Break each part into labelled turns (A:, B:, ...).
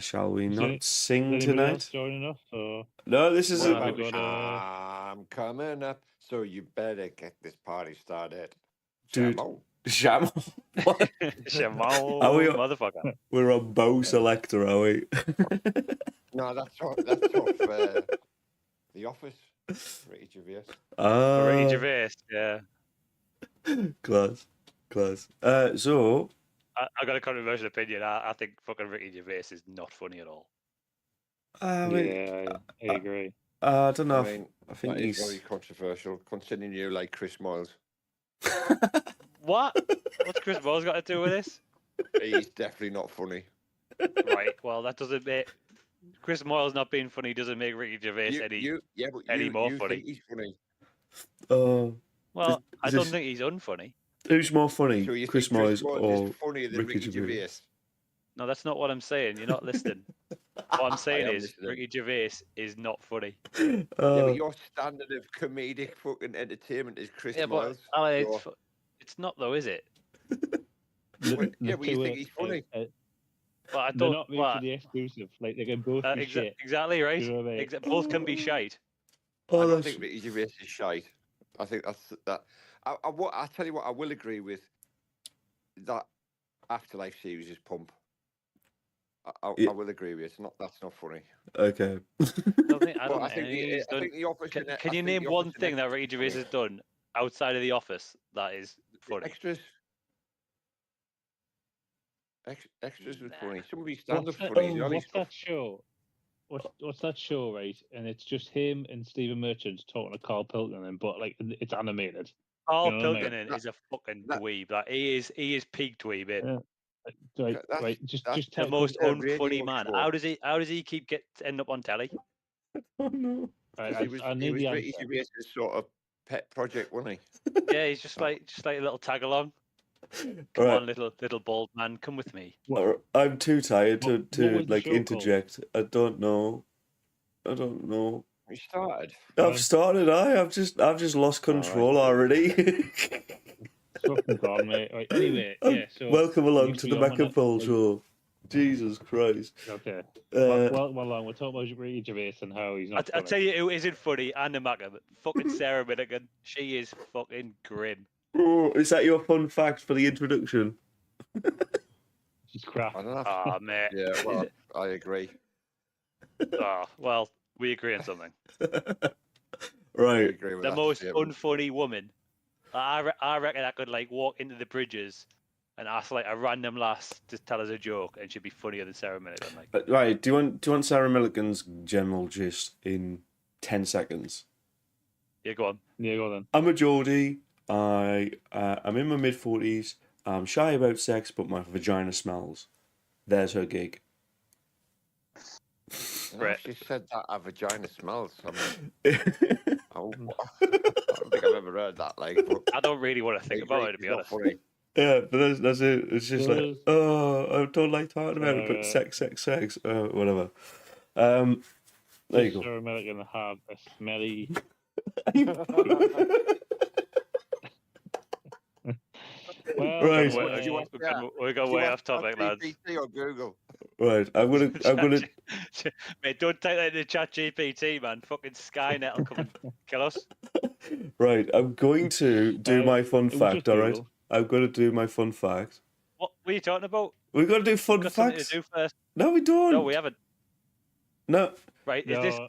A: Shall we
B: Is
A: not sing
B: anybody else
A: tonight?
B: joining us? Or
A: No, this is
B: Well,
A: a.
B: I've got
C: I'm coming up, so you better get this party started.
A: Dude.
C: Shamo.
A: Shamo. What?
D: Shamo,
A: Are we-
D: motherfucker.
A: We're on Bow Selector, are we?
C: No, that's off The Office. Ricky Gervais.
D: Ricky Gervais, yeah.
A: Class. So.
D: I got a controversial opinion. I think fucking Ricky Gervais is not funny at all.
A: I
B: agree.
A: I don't know.
C: I think he's very controversial, considering you like Chris Miles.
D: What? What's Chris Miles got to do with this?
C: He's definitely not funny.
D: Right. Well, that doesn't make Chris Miles not being funny doesn't make Ricky Gervais any more funny.
C: Think he's funny.
D: Well, I don't think he's unfunny.
A: Who's more funny,
C: So you
A: Chris
C: think
A: Miles
C: Chris
A: or
C: is funnier than Ricky Gervais?
D: No, that's not what I'm saying. You're not listening. What I'm saying is Ricky Gervais is not funny.
C: Yeah, but your standard of comedic fucking entertainment is Chris Miles.
D: But it's not though, is it?
C: But you think he's funny.
D: But I
B: They're
D: don't.
B: not mutually exclusive. Like they can both be shit.
D: Exactly right.
B: You know what I mean?
D: Both can be shite.
C: I don't think Ricky Gervais is shite. I think that's that. I tell you what, I will agree with that. Afterlife series is pump. I will agree with you. That's not funny.
A: Okay.
D: I think
C: the Office.
D: Can you name one thing that Ricky Gervais has done outside of The Office that is funny?
C: Extras was funny. Some of his stand-up funny.
B: What's that show? What's that show, right? And it's just him and Stephen Merchant talking to Carl Pilkington, but like it's animated.
D: Carl Pilkington is a fucking dweeb. Like he is peak dweeb.
B: Right. Just
D: the most unfunny man. Show. How does he end up on telly?
A: Oh no!
C: I need the answer. He sort of pet project, wasn't he?
D: Yeah, he's just like a little tag along. Come on, little bald man, come with me.
A: I'm too tired to like interject. Called? I don't know.
C: You started.
A: I've started. I've just lost control already.
B: Fucking gone, mate. Right, anyway, yeah. So
A: welcome along to the Mackem show. Jesus Christ.
B: Okay. Well, we're talking about Ricky Gervais and how he's not.
D: I tell you who isn't funny, and the Mackem. Fucking Sarah Milligan. She is fucking grim.
A: Oh, is that your fun fact for the introduction?
B: She's crap.
C: I don't know.
D: Ah, mate.
C: Yeah, well, I agree.
D: Well, we agree on something.
A: Right.
D: The most unfunny woman. I reckon I could like walk into the Bridges and ask like a random lass to tell us a joke, and she'd be funnier than Sarah Milligan. Like,
A: right? Do you want Sarah Milligan's general gist in 10 seconds?
D: Yeah, go on.
B: Yeah, go on then.
A: I'm a Geordie. I'm in my mid-40s. I'm shy about sex, but my vagina smells. There's her gig.
C: Right. She said that her vagina smells. I don't think I've ever heard that. Like, but
D: I don't really want to think about it, to be honest.
A: Yeah, but that's it. It's just like, I don't like talking about it, but sex, whatever. There you go.
B: Sarah Milligan have a smelly.
D: Well, right. We're going way off topic, lads.
C: Or Google.
A: Right, I'm gonna.
D: Mate, don't take that to ChatGPT, man. Fucking Skynet will come and kill us.
A: Right, I'm going to do my fun fact. All right, I'm going to do my fun fact.
D: What are you talking about?
A: We've got to do fun facts.
D: To do first.
A: No, we don't.
D: No, we haven't.
A: No.
D: Right, is this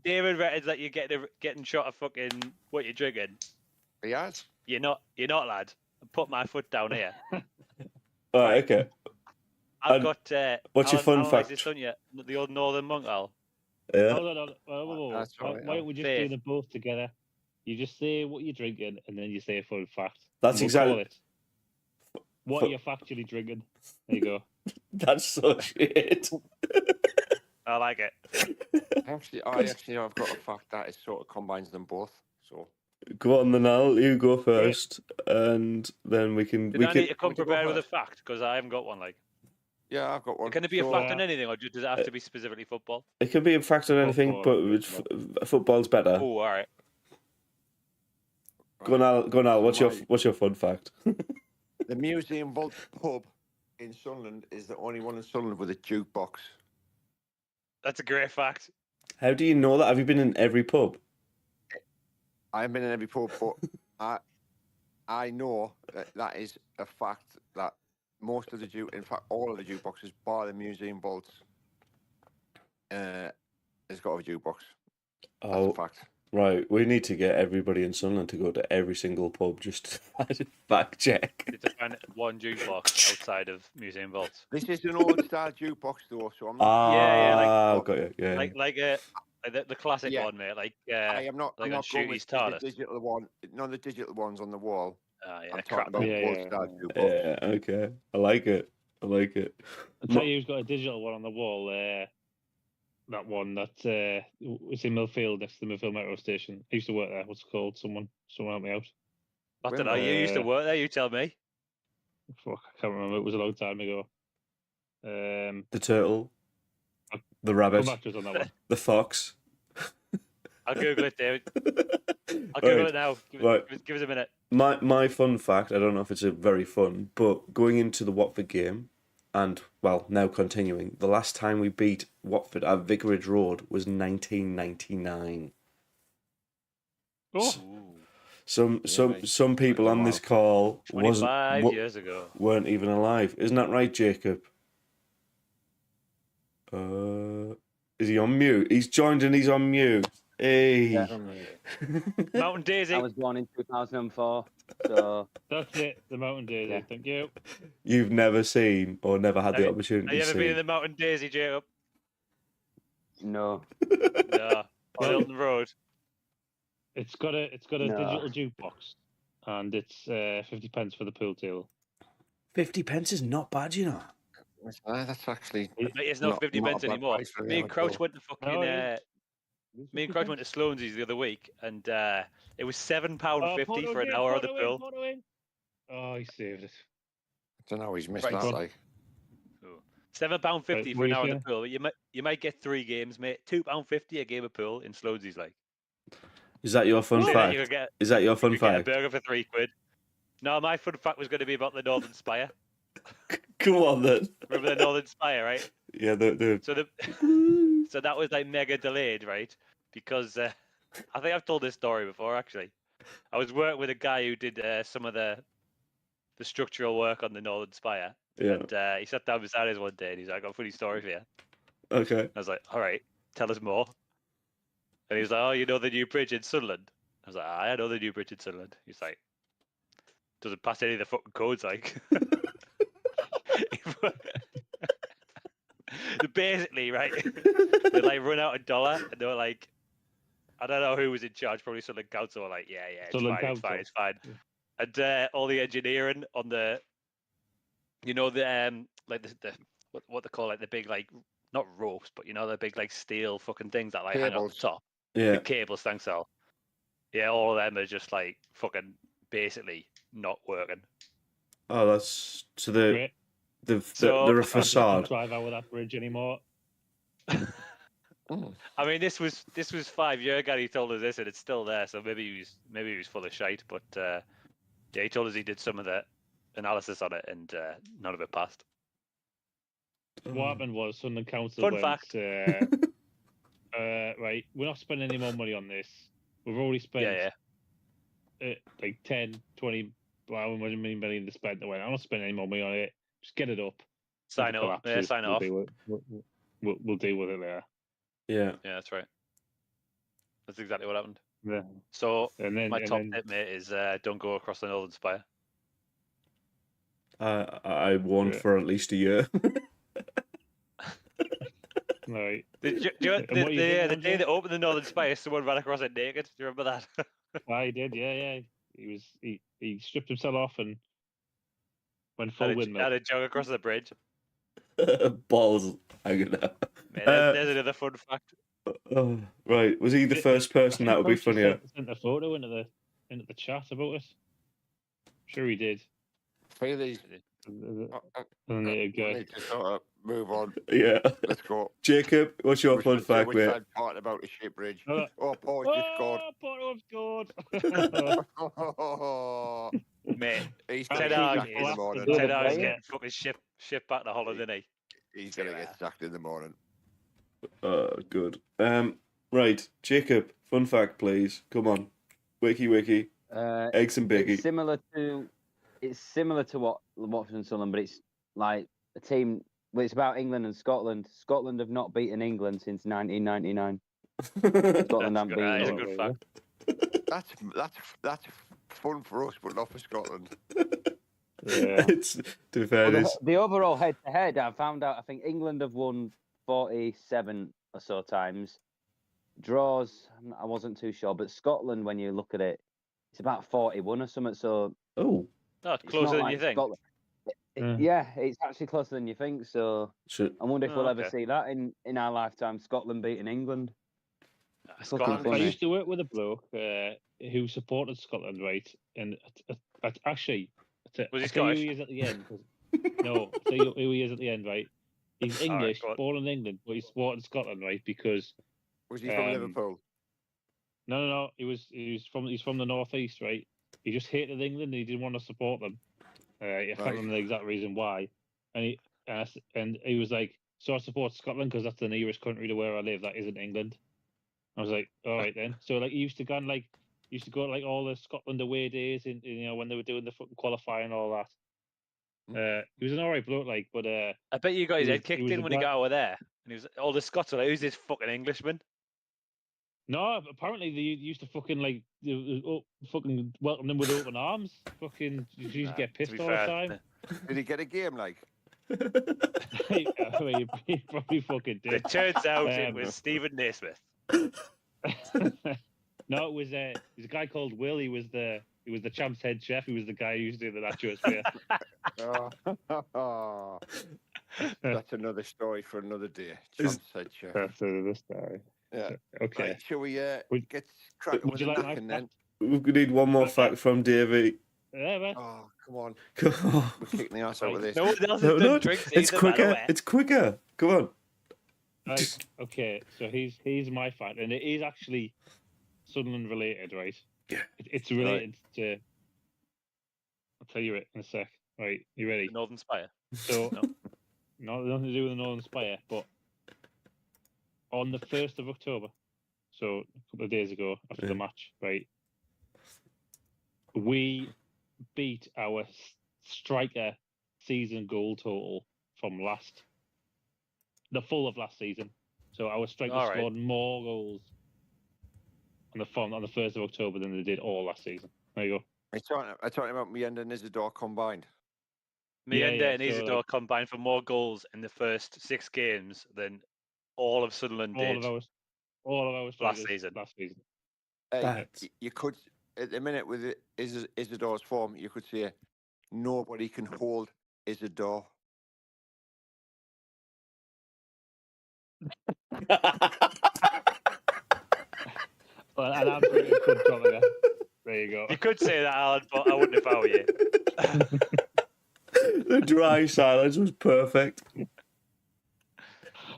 D: David reckons that you're getting shot of fucking what you're drinking?
C: Yes.
D: You're not, lad. Put my foot down here.
A: All right, okay.
D: I've got.
A: What's your fun fact?
D: This done yet? The old Northern Monk, Al.
A: Yeah.
B: Hold on. Why don't we just do them both together? You just say what you're drinking, and then you say a fun fact.
A: That's exactly
B: it. What are you factually drinking? There you go.
A: That's so shit.
D: I like it.
C: I've got a fact that it sort of combines them both. So.
A: Go on then, Al. You go first, and then we can.
D: I need to come prepared with a fact because I haven't got one. Like,
C: yeah, I've got one.
D: Can it be a fact on anything, or does it have to be specifically football?
A: It can be a fact on anything, but football's better.
D: Oh, all right.
A: Go on, Al. What's your fun fact?
C: The Museum Vault pub in Sunderland is the only one in Sunderland with a jukebox.
D: That's a great fact.
A: How do you know that? Have you been in every pub?
C: I haven't been in every pub, but I know that is a fact that most of in fact, all of the jukeboxes, bar the museum vaults, has got a jukebox. That's a fact.
A: Right. We need to get everybody in Sunderland to go to every single pub just to fact check.
D: To find one jukebox outside of museum vaults.
C: This is an old style jukebox though, so I'm not.
A: Got you. Yeah.
D: Like the classic one, mate. Like
C: I am not.
D: like
C: I'm
D: on
C: not going with
D: Shooty's
C: the
D: TARDIS.
C: digital one. None of the digital ones on the wall.
D: Yeah,
C: I'm talking about old style jukebox.
A: Yeah. Okay. I like it.
B: I'll tell you who's got a digital one on the wall. That one that it's in Millfield next to the Millfield metro station. I used to work there. What's it called? Someone help me out.
D: I don't know. You used to work there. You tell me.
B: Fuck, I can't remember. It was a long time ago.
A: The turtle, the rabbit,
B: come back to us on that one.
A: the fox.
D: I'll Google it, David. I'll Google it now. Give us a minute.
A: My fun fact, I don't know if it's a very fun, but going into the Watford game, and, well, now continuing, the last time we beat Watford at Vicarage Road was 1999.
B: Oh.
A: Some people on this call
D: 25 years ago
A: weren't even alive. Isn't that right, Jacob? Is he on mute? He's joined and he's on mute. Hey.
E: Yeah.
D: Mountain Daisy.
E: I was born in 2004, so
B: that's it. The Mountain Daisy. Yeah. Thank you.
A: You've never seen or never had the opportunity to see.
D: Have you ever been in the Mountain Daisy, Jacob?
E: no.
D: No. On Hilton Road.
B: It's got a digital jukebox, and it's 50 pence for the pool table.
A: 50 pence is not bad, you know.
C: That's actually.
D: It's not 50 pence anymore. Me and Crouch went to fucking. Me and Crouch went to Sloansy's the other week, and it was £7.50 for an hour of the pool.
B: Oh, he saved it.
C: I don't know. He's missed that. Like
D: £7.50 for an hour of the pool. You might get 3 games, mate. £2.50 a game of pool in Sloansy's, like.
A: Is that your fun fact? Is that your fun fact?
D: Get a burger for £3. No, my fun fact was going to be about the Northern Spire.
A: Come on then.
D: Remember the Northern Spire, right?
A: Yeah,
D: So that was like mega delayed, right? Because I think I've told this story before, actually. I was working with a guy who did some of the structural work on the Northern Spire.
A: Yeah.
D: And he sat down beside us one day and he's like, "I got a funny story for you."
A: Okay.
D: I was like, "All right, tell us more." And he was like, "Oh, you know the new bridge in Sunderland?" I was like, "I know the new bridge in Sunderland." He's like, "Doesn't pass any of the fucking codes, like." Basically, right? They like run out of dollar, and they were like, I don't know who was in charge, probably Sunderland Council. Were like, yeah, it's fine. And all the engineering on the, like the what they call it, the big like not ropes, but the big like steel fucking things that like hang on the top.
A: Yeah.
D: The cables, thanks, Al. Yeah, all of them are just like fucking basically not working.
A: Oh, that's so they're a facade.
B: I can't drive out of that bridge anymore.
D: I mean, this was 5 years ago. He told us this, and it's still there. So maybe he was full of shite. But yeah, he told us he did some of the analysis on it, and none of it passed.
B: What happened was Sunderland Council
D: Fun
B: went,
D: fact.
B: right, we're not spending any more money on this. We've already spent like 10, 20, however many million to spend. I'm not spending any more money on it. Just get it up.
D: Sign it off. Yeah, sign it off.
B: We'll deal with it there.
A: Yeah.
D: Yeah, that's right. That's exactly what happened.
B: Yeah.
D: So my top tip, mate, is don't go across the Northern Spire.
A: I warned for at least a year.
B: Right.
D: The day they opened the Northern Spire, someone ran across it naked. Do you remember that?
B: I did. Yeah. He stripped himself off and went full windmill.
D: Had a jog across the bridge.
A: Balls hanging out.
D: There's another fun fact.
A: Right, was he the first person that would be funnier?
B: Sent a photo into the chat about it. Sure, he did.
C: Feel these.
B: And there you go.
C: Need to sort of move on.
A: Yeah.
C: Let's go.
A: Jacob, what's your fun fact, mate?
C: Part about the ship bridge. Paul just scored.
B: Porto scored.
D: Mate,
C: he's
D: Ted Hag is getting fucking ship back to Holland, isn't he?
C: He's gonna get sacked in the morning.
A: Good. Right, Jacob. Fun fact, please. Come on. Wiki. Eggs and bacon.
E: It's similar to what Watford and Sunderland, but it's like a team. Well, it's about England and Scotland. Scotland have not beaten England since 1999. Scotland haven't beaten
D: That is a
E: England.
D: good fact.
C: That's fun for us, but not for Scotland.
B: Yeah.
A: It's, to be fair,
E: Well,
A: it is.
E: the overall head-to-head, I found out. I think England have won 47 or so times. Draws, I wasn't too sure, but Scotland, when you look at it, it's about 41 or something. So
A: Oh,
D: No, it's
E: it's
D: closer
E: not
D: than
E: like
D: you think.
E: Scotland. Yeah, it's actually closer than you think. So
A: should,
E: I wonder if we'll ever
D: okay.
E: see that in our lifetime. Scotland beating England.
D: Scotland.
E: funny.
B: I used to work with a bloke who supported Scotland, right? And actually,
D: Was he
B: I'll tell you
D: Scottish?
B: who he is at the end. No, I'll tell you who he is at the end, right? He's
D: All right,
B: English,
D: go on.
B: born in England, but he's supported Scotland, right? Because
C: Was he from Liverpool?
B: no, he's from the northeast, right? He just hated England and he didn't want to support them. I can't remember the exact reason why, and he was like, "So I support Scotland because that's the nearest country to where I live. That isn't England." I was like, "All right then." So like, he used to go to like all the Scotland away days, in when they were doing the fucking qualifying and all that. He was an alright bloke, like, but
D: I bet you got his
B: He
D: head
B: was-
D: kicked
B: he was
D: in
B: the
D: when he
B: guy-
D: got over there. And he was all the Scots were like, "Who's this fucking Englishman?"
B: no, apparently they used to fucking like fucking welcome them with open arms. Fucking, you used to get
D: To
B: pissed
D: be
B: all
D: fair,
B: the time.
C: Did he get a game like?
B: He probably fucking did.
D: it turns out it
B: Um,
D: was Stephen Naismith.
B: No, it was a guy called Will. He was the champ's head chef. He was the guy who used to do the nachos for
C: Oh, that's another story for another day.
A: Is-
C: John said, Chef.
B: That's the story.
C: Yeah.
B: Okay.
C: Right, shall we
B: Would-
C: get cracking
B: would
C: with
B: you
C: the
B: like my
C: knacking then?
A: we need one more fact from Davey.
B: Yeah, man.
C: Oh, come on.
A: Come on.
C: We're kicking the ass out with this.
D: No one else has
A: No,
D: done
A: no,
D: drinks
A: it's
D: either, by the
A: quicker.
D: way.
A: It's quicker. Come on.
B: Right. Okay. So he's my fact, and it is actually Sunderland related, right?
A: Yeah.
B: It's related to. I'll tell you it in a sec. Right. You ready?
D: The Northern Spire.
B: So, nothing to do with the Northern Spire, but on the 1st of October, so a couple of days ago after the match, right, we beat our striker season goal total from the full of last season. So our striker
D: All right.
B: scored more goals on the 1st of October than they did all last season. There you go.
C: I'm talking about me and Isidore combined.
D: Mienda
B: yeah,
D: and
B: so,
D: Isidore combined for more goals in the first 6 games than all of Sunderland
B: all
D: did.
B: of our
D: Last
B: strikers
D: season.
B: Last season.
C: Hey,
A: That's-
C: you could, at the minute with Isidore's form, you could say nobody can hold Isidore.
B: Well, an absolute good job of that. There you go.
D: You could say that, Alan, but I wouldn't if I were you.
A: The dry silence was perfect.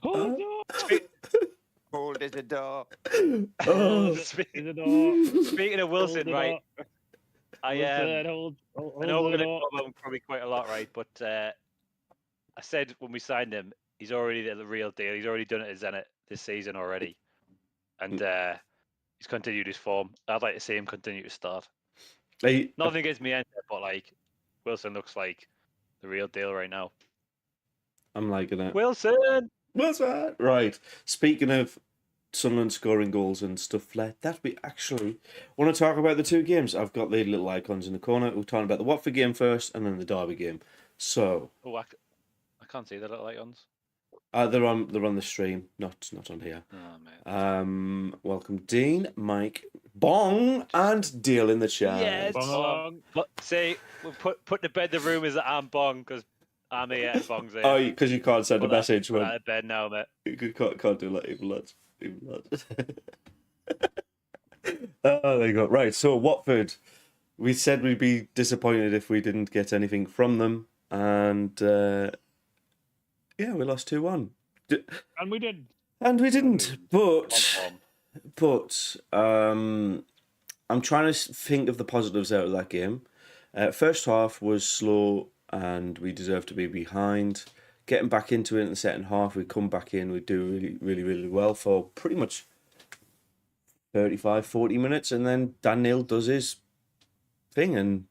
B: Oh no!
C: Hold Isidore.
A: Oh,
D: Speaking of Wilson,
B: Hold it
D: right?
B: up.
D: I
B: Wilson,
D: I know we're
B: hold
D: going to
B: it up.
D: talk about him probably quite a lot, right? But I said when we signed him, he's already the real deal. He's already done it at Zenit this season already, and he's continued his form. I'd like to see him continue to start. Nothing against me, but like Wilson looks like the real deal right now.
A: I'm liking it.
D: Wilson.
A: What's that? Right. Speaking of Sunderland scoring goals and stuff like that, we actually want to talk about the 2 games. I've got the little icons in the corner. We're talking about the Watford game first and then the Derby game. So
D: Oh, I can't see the little icons.
A: they're on the stream, not on here.
D: Oh, man.
A: Welcome Dean, Mike, Bong, and Deal in the chat.
D: Yes.
B: Bong.
D: But see, we'll put to bed the rumours that I'm Bong because I'm here and Bong's here.
A: Oh, because you can't send a
D: Put that-
A: message
D: put
A: when
D: that to bed now, mate.
A: you can't do that, even lads. Oh, there you go. Right, so Watford, we said we'd be disappointed if we didn't get anything from them, and yeah, we lost 2-1.
B: And we did.
A: And we didn't, but
D: Bom.
A: I'm trying to think of the positives out of that game. First half was slow and we deserved to be behind. getting back into it in the second half, we come back in, we do really, really, really well for pretty much 35, 40 minutes, and then Dan Neil does his thing and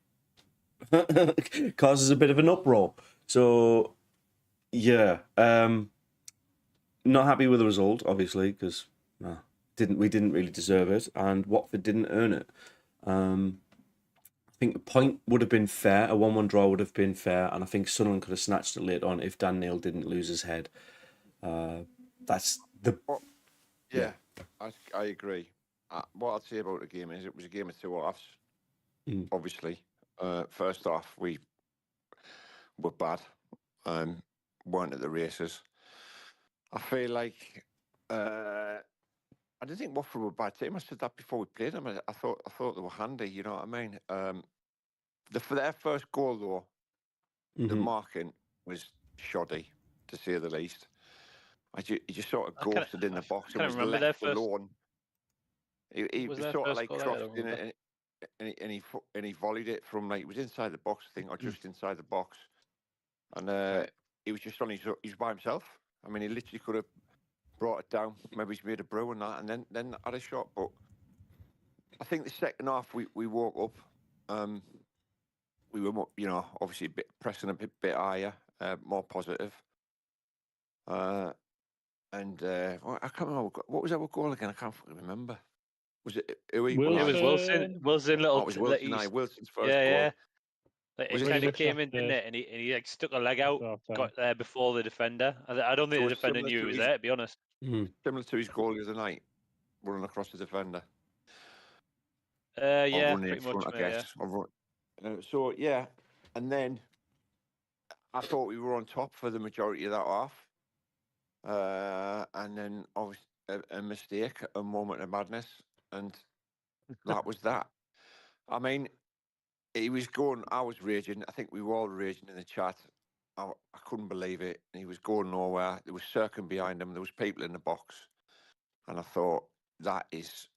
A: causes a bit of an uproar. So, yeah, not happy with the result, obviously, because we didn't really deserve it, and Watford didn't earn it. I think the point would have been fair. A 1-1 draw would have been fair, and I think Sunderland could have snatched it later on if Dan Neil didn't lose his head. That's the...
C: Yeah, I agree. What I'd say about the game is it was a game of two halves, obviously. First off, we were bad, weren't at the races. I feel like I didn't think Watford were a bad team. I said that before we played them. I thought they were handy. You know what I mean? For their first goal though, the marking was shoddy, to say the least. He just sort of ghosted in the box and was left alone. He was sort of like crossed in it, and he volleyed it from like, it was inside the box, I think, or just inside the box, and he was just he's by himself. I mean, he literally could have brought it down. Maybe he's made a brew and that, and then had a shot. But I think the second half we woke up. We were, obviously pressing a bit higher, more positive. And I can't remember what was our goal again. I can't remember. Was it?
D: It was Wilson. Wilson's
C: Wilson's first goal.
D: Yeah. Like, it kind of came in, didn't it? And he like stuck a leg out, got there before the defender. I don't think the defender knew he was there, to be honest.
C: Similar to his goal the other night, running across the defender.
D: Yeah, pretty much,
C: I guess. Yeah. So yeah, and then I thought we were on top for the majority of that half, and then obviously a mistake, a moment of madness, and that was that. I mean, he was going. I was raging. I think we were all raging in the chat. I couldn't believe it. He was going nowhere. There was circling behind him. There was people in the box, and I thought that is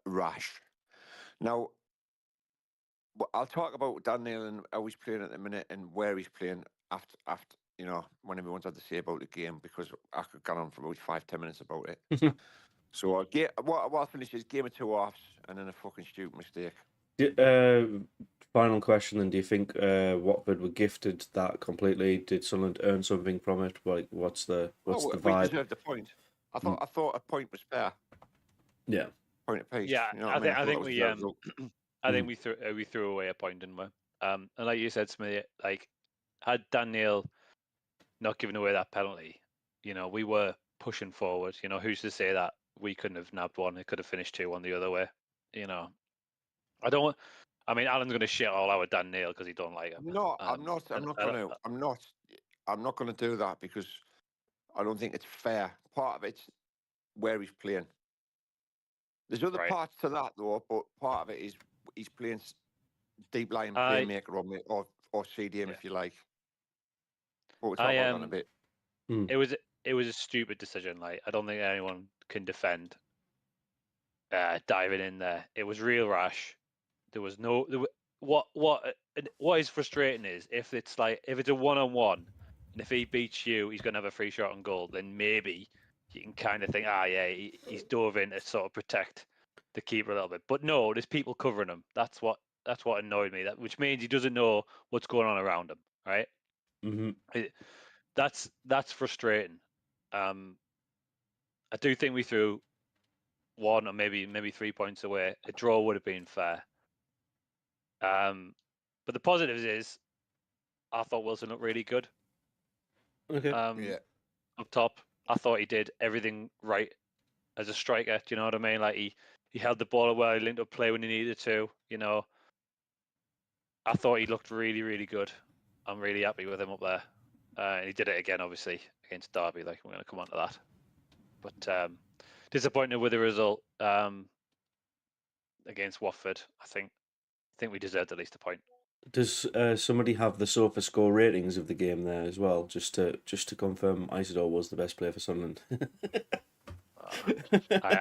C: rash. Now, I'll talk about Dan Neil and how he's playing at the minute and where he's playing after when everyone's had to say about the game, because I could go on for about 5-10 minutes about it. So I'll finish this game of two halves and then a fucking stupid mistake.
A: Final question then: do you think Watford were gifted that completely? Did Sunderland earn something from it? Like, what's the vibe?
C: We deserved a point. I thought a point was fair.
A: Yeah.
C: Point apiece.
D: Yeah,
C: you know what I think we
D: I think we threw away a point, didn't we? And like you said, Smithy, like, had Dan Neil not given away that penalty, we were pushing forward. Who's to say that we couldn't have nabbed one? It could have finished 2-1 the other way. I mean, Alan's going to shit all our Dan Neil because he don't like him.
C: No, I'm not going to do that because I don't think it's fair. Part of it's where he's playing. There's other parts to that though, but part of it is he's playing deep line playmaker or CDM if you like. But we'll talk about that in a bit.
D: It was a stupid decision. Like, I don't think anyone can defend diving in there. It was real rash. There was no. What is frustrating is if it's a 1-on-1, and if he beats you, he's going to have a free shot on goal. Then maybe you can kind of think, he's dove in to sort of protect the keeper a little bit. But no, there's people covering him. That's what annoyed me. Which means he doesn't know what's going on around him, right?
A: Mm-hmm.
D: That's frustrating. I do think we threw 1 or maybe 3 points away. A draw would have been fair. But the positives is, I thought Wilson looked really good.
A: Okay.
D: Up top, I thought he did everything right as a striker. Do you know what I mean? Like, he held the ball well. He linked up play when he needed to. I thought he looked really, really good. I'm really happy with him up there. And he did it again, obviously, against Derby. Like, we're going to come on to that. But disappointed with the result against Watford. I think we deserved at least a point.
A: Does somebody have the sofa score ratings of the game there as well, just to confirm Isidore was the best player for Sunderland?
D: I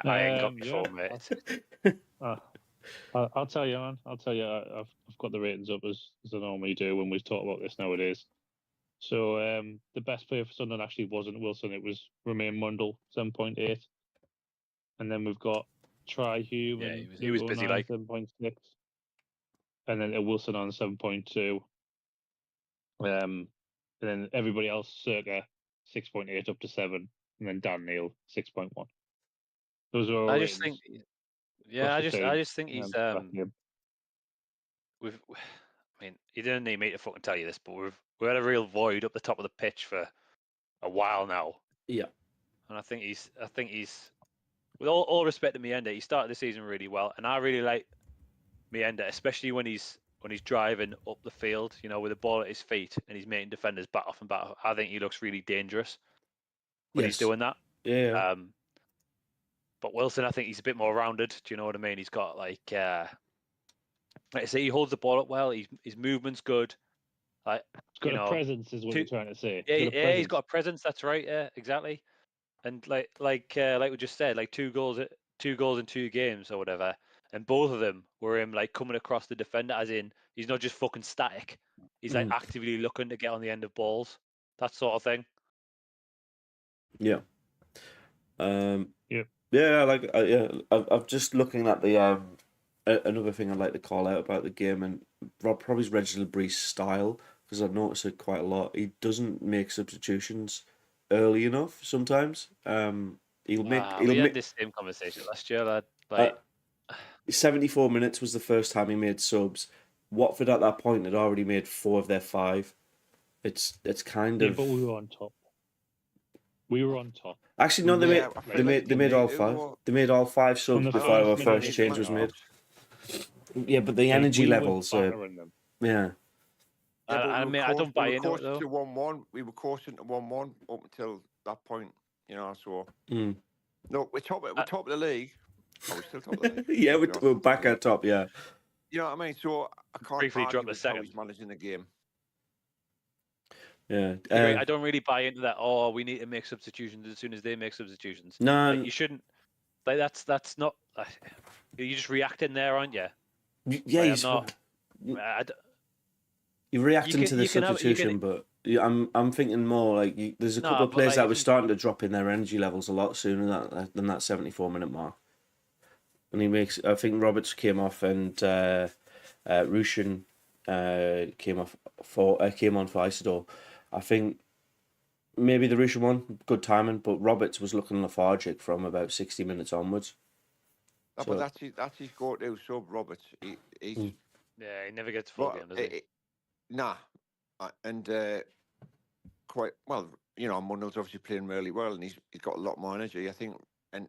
D: ain't got before, mate.
B: I'll tell you, man. I've got the ratings up as I normally do when we talk about this nowadays. So the best player for Sunderland actually wasn't Wilson, it was Romain Mundle, 7.8. And then we've got Tri-Hume
D: Yeah,
B: and
D: he was busy, like.
B: 7.6. And then Wilson on 7.2. And then everybody else circa 6.8 up to 7. And then Dan Neil, 6.1. Those are all
D: I just think,
B: ratings
D: yeah,
B: across the
D: I
B: team,
D: just think he's
B: for that game.
D: we've. I mean, you didn't need me to fucking tell you this, but we had a real void up the top of the pitch for a while now.
A: Yeah.
D: And I think he's with all respect to Mienda, he started the season really well, and I really like Mienda, especially when he's driving up the field, you know, with the ball at his feet and he's making defenders bat off and bat off. I think he looks really dangerous when he's doing that.
A: Yeah.
D: But Wilson, I think he's a bit more rounded. Do you know what I mean? He's got like I say, he holds the ball up well. His movement's good. Like,
B: He's got a presence, is what you're trying to say.
D: Yeah, he's got a presence. That's right. Yeah, exactly. And like we just said, like 2 goals in 2 games or whatever, and both of them were him like coming across the defender, as in he's not just fucking static. He's like actively looking to get on the end of balls, that sort of thing.
A: Yeah.
B: Yep.
A: Yeah, like I'm just looking at the another thing I'd like to call out about the game, and probably Reginald Bree's style, because I've noticed it quite a lot. He doesn't make substitutions early enough sometimes. We
D: had this same conversation last year, lad. Like
A: 74 minutes was the first time he made subs. Watford at that point had already made 4 of their 5. It's kind of.
B: But we were on top.
A: Actually, no. They made all 5. They made all 5 subs before our first change was made. Yeah, but the energy levels. Yeah.
D: I mean, I don't buy into it though.
C: To 1-1. We were coursing to 1-1 up until that point. You know, so. No, we're top of the league. Are we still top of the league?
A: Yeah, we're back at top. Yeah.
C: You know what I mean? So I can't
D: briefly
C: argue
D: drop the
C: with
D: second.
C: how he's managing the game.
A: Yeah.
D: I don't really buy into that. Oh, we need to make substitutions as soon as they make substitutions.
A: No,
D: like, you shouldn't. Like that's not. You're just reacting there, aren't you?
A: Yeah,
D: like,
A: you're reacting to the substitution, but I'm thinking more like there's a couple of players that were starting to drop in their energy levels a lot sooner than that 74-minute mark. And I think Roberts came off and Rushin came on for Isidore. I think maybe the Rushin one, good timing, but Roberts was looking lethargic from about 60 minutes onwards.
C: No, but that's his go-to sub, Roberts. He's
D: yeah, he never gets full game, does he?
C: Nah, and quite well. You know, Mundle's obviously playing really well, and he's got a lot more energy, I think. And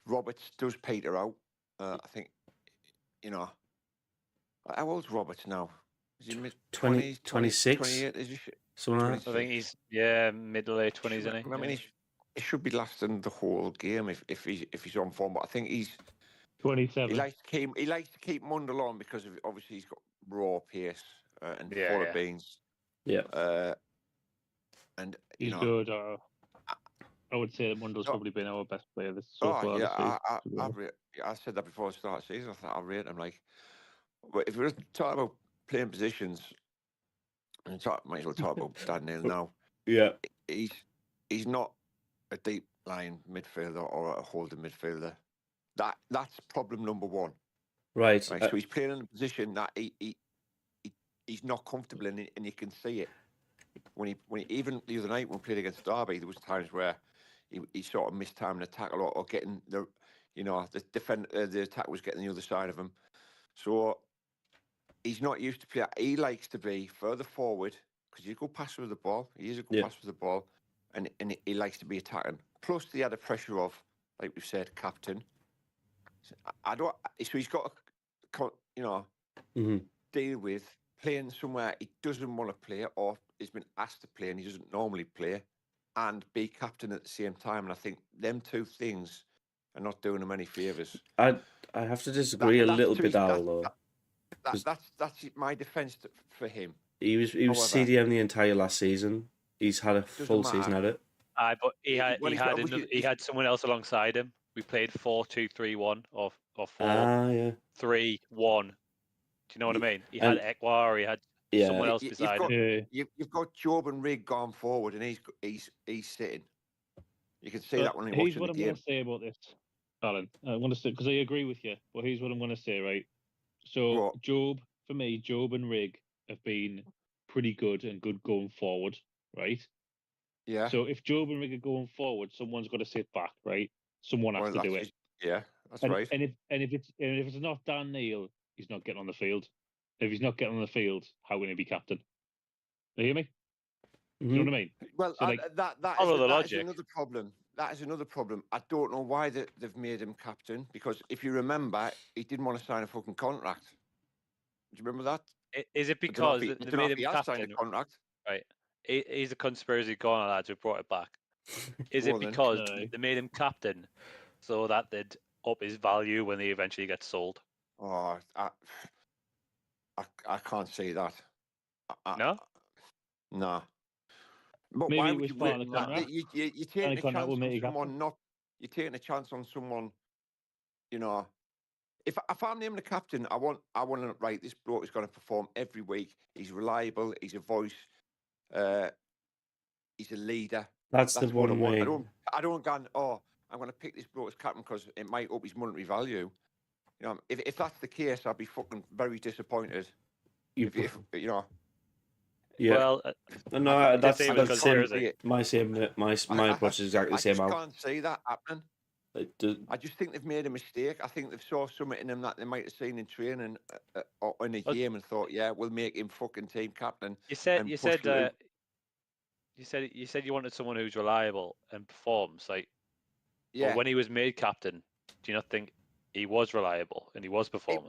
C: Roberts does peter out. I think, you know, how old's Roberts now? Is he mid
A: 20s, 26,
C: 28? Is he?
A: Something like that.
D: I think he's mid to late 20s, isn't he?
C: I mean, he should be lasting the whole game if he's on form. But I think he's
B: 27.
C: He likes to keep Mundle on because obviously he's got raw pace and full of beans.
A: Yeah.
C: And
B: he's good. I would say that Mundle's probably been our best player so far.
C: Yeah, I said that before the start of the season. I thought I rate him like. But if we're talking about playing positions, and might as well talk about Dan Neil now.
A: Yeah.
C: He's not a deep line midfielder or a holding midfielder. That's problem number 1.
A: Right.
C: So he's playing in a position that he's not comfortable in, and you can see it. When he even the other night when we played against Derby, there was times where he sort of missed time in the tackle or getting the attack was getting the other side of him. So he's not used to play. He likes to be further forward because he's a good passer with the ball. He is a good passer with the ball, and he likes to be attacking. Plus the added pressure of, like we've said, captain. So he's got to, deal with playing somewhere he doesn't want to play or he's been asked to play and he doesn't normally play, and be captain at the same time. And I think them 2 things are not doing him any favours.
A: I have to disagree a little bit, Al, though.
C: That's my defence for him.
A: He was CDM the entire last season. He's had a full season at it.
D: But he had someone else alongside him. We played 4-2-3-1 or 4-3-1. Do you know what I mean? He had Ekwa, or he had
A: Yeah.
D: someone else
C: You've
D: beside
C: got-
D: him.
C: You've got Job and Rig gone forward, and he's sitting. You can see
B: But
C: that when you're
B: here's
C: watching
B: what
C: the
B: I'm
C: game.
B: going to say about this, Alan. I want to say because I agree with you, but here's what I'm going to say. Right. So
C: What?
B: Job, for me, Job and Rig have been pretty good and good going forward. Right.
C: Yeah.
B: So if Job and Rig are going forward, someone's got to sit back. Right. Someone has
C: Well,
B: to do
C: that's
B: it.
C: Yeah, that's
B: And,
C: right.
B: and if it's not Dan Neil, he's not getting on the field. If he's not getting on the field, how can he be captain? You hear me? You know what I mean?
C: Well,
B: So, like,
C: that
D: follow the
C: is
D: logic.
C: another problem. That is another problem. I don't know why they've made him captain, because if you remember, he didn't want to sign a fucking contract. Do you remember that?
D: Is it
C: I don't know
D: because
C: if he- I
D: they
C: don't know
D: made
C: if
D: him
C: he has signed a
D: captain?
C: contract.
D: Right. He's a conspiracy corner lads who brought it back. Is
C: Go
D: it
C: on then.
D: because
B: No.
D: they made him captain so that they'd up his value when he eventually gets sold?
C: Oh, I can't see that.
D: No?
C: No. But
B: Maybe
C: why
B: it
C: would
B: was
C: you
B: part of
C: written
B: the
C: that?
B: contract.
C: You're taking a
B: contract
C: chance
B: will
C: on
B: make you
C: someone
B: captain.
C: not. You're taking a chance on someone. You know, if I'm naming a captain, I want to right. This bloke is going to perform every week. He's reliable. He's a voice. He's a leader.
A: That's the
C: what I
A: one
C: want.
A: way.
C: I don't go, oh, I'm going to pick this bloke as captain because it might up his monetary value. You know, if that's the case, I'd be fucking very disappointed. If you know,
A: Yeah.
D: Well,
A: No,
D: did
A: that's
D: say it
A: that's
D: was
A: same.
D: conspiracy.
A: My approach is exactly
C: I
A: the same.
C: just can't see that happening.
A: It
C: I just think they've made a mistake. I think they've saw something in him that they might have seen in training or in a
D: Well,
C: game and thought, yeah, we'll make him fucking team captain.
D: You said
C: and
D: you
C: push
D: said
C: Luke.
D: you said you wanted someone who's reliable and performs. Like,
C: Yeah.
D: well, when he was made captain, do you not think he was reliable and he was performing?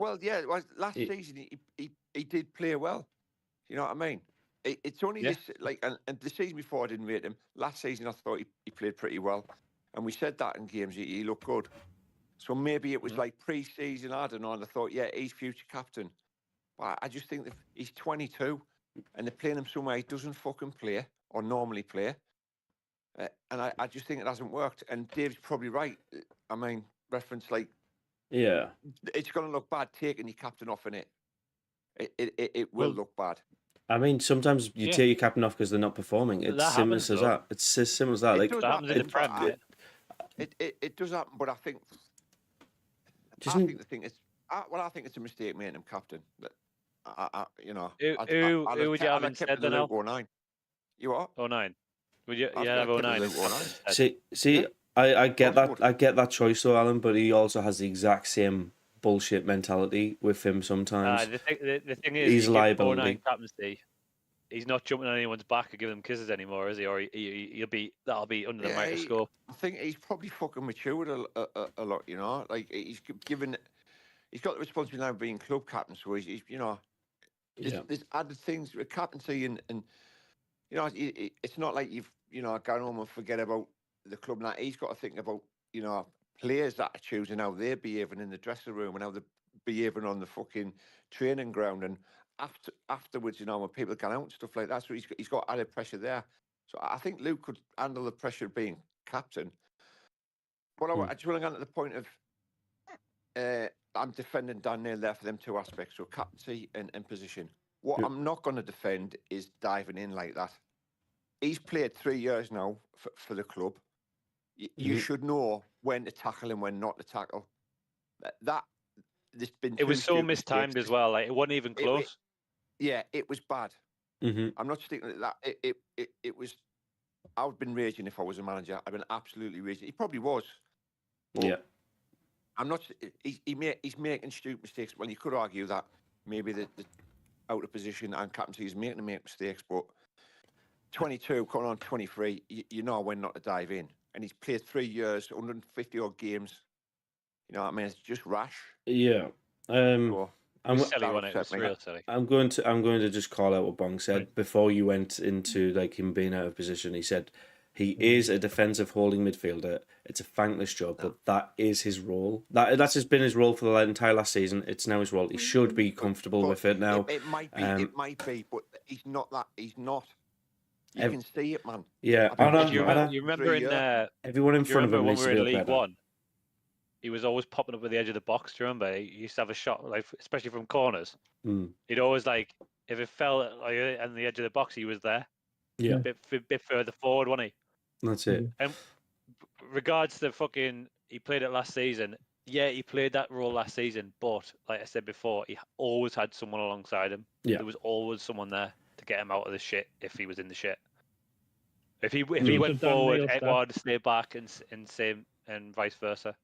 C: Last season he did play well. You know what I mean? It's only
D: Yeah.
C: this and the season before I didn't rate him. Last season I thought he played pretty well, and we said that in games he looked good. So maybe it was like pre-season, I don't know, and I thought, yeah, he's future captain. But I just think that he's 22, and they're playing him somewhere he doesn't fucking play or normally play. And I just think it hasn't worked. And Dave's probably right. I mean, reference like,
A: yeah.
C: it's going to look bad taking your captain off in it. It will look bad.
A: I mean, sometimes you take your captain off because they're not performing. It's
D: That
A: simple
D: happens,
A: as
D: though.
A: that. It's as simple as that. Like,
C: does
D: That happens in the Prem, mate.
C: It does happen, but I think
A: just
C: I think the thing is, I think it's a mistake making him captain. That you know,
D: Who would you have instead then?
C: Luke 09. You what?
D: 09. Would you?
C: I've
D: Yeah,
C: got
D: have
C: kept
D: 09
C: Luke 09.
D: instead.
A: see,
C: Yeah.
A: I get that.
C: Watford.
A: I get that choice though, Alan. But he also has the exact same bullshit mentality with him sometimes.
D: The thing is,
A: He's
D: you give
A: liability.
D: 09 captaincy. He's not jumping on anyone's back or giving them kisses anymore, is he? Or that'll be under the microscope.
C: I think he's probably fucking matured a lot. You know, like he's got the responsibility now of being club captain. So he's you know, there's added things with captaincy and you know, it's not like you've gone home and forget about the club. Now he's got to think about players' attitudes and how they're behaving in the dressing room and how they're behaving on the fucking training ground and afterwards, when people get out and stuff like that. So he's got added pressure there. So I think Luke could handle the pressure of being captain. But I just want to get to the point of I'm defending Dan Neil there for them two aspects, so captaincy and position. What I'm not going to defend is diving in like that. He's played 3 years now for the club. You should know when to tackle and when not to tackle. There's been
D: It was so mistimed as well. Like it wasn't even close.
C: It was bad. I'm not sticking at that. It was. I would have been raging if I was a manager. I've been absolutely raging. He probably was.
A: Yeah.
C: I'm not. He's making stupid mistakes. Well, you could argue that maybe the out of position and captaincy is making him make mistakes, but 22, coming on 23, you know when not to dive in. And he's played 3 years, 150 odd games. You know what I mean? It's just rash.
A: Yeah.
D: It was silly, wasn't it? It was real silly.
A: I'm going to just call out what Bong said before you went into like him being out of position. He said he is a defensive holding midfielder. It's a thankless job, but that is his role. That's just been his role for the entire last season. It's now his role. He should be comfortable with it now.
C: It might be. It might be, but he's not that. He's not. You can see it, man.
A: Yeah,
D: you remember in
A: everyone in front of him
D: when
A: needs
D: we
A: to
D: were
A: be
D: in
A: up
D: League
A: better.
D: One? He was always popping up at the edge of the box. Do you remember? He used to have a shot, like especially from corners. He'd always like if it fell like, on the edge of the box, he was there.
A: Yeah.
D: A bit further forward, wasn't he?
A: That's it.
D: And regards to fucking, he played it last season. Yeah, he played that role last season, but like I said before, he always had someone alongside him.
A: Yeah.
D: There was always someone there to get him out of the shit if he was in the shit. If he
B: Mm.
D: went
B: Some Dan
D: forward,
B: Neil stuff.
D: Edward stayed back, and same and vice versa.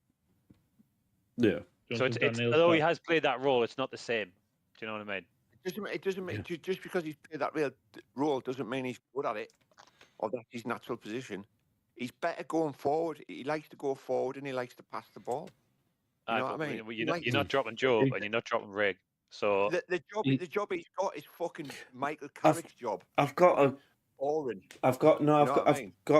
A: Yeah.
D: So it's although he has played that role, it's not the same. Do you know what I mean?
C: It doesn't mean just because he's played that real role doesn't mean he's good at it or that's his natural position. He's better going forward. He likes to go forward and he likes to pass the ball. You know what I mean?
D: You're not dropping Job and you're not dropping Rig. So
C: the job he's got is fucking Michael Carrick's job.
A: I've got a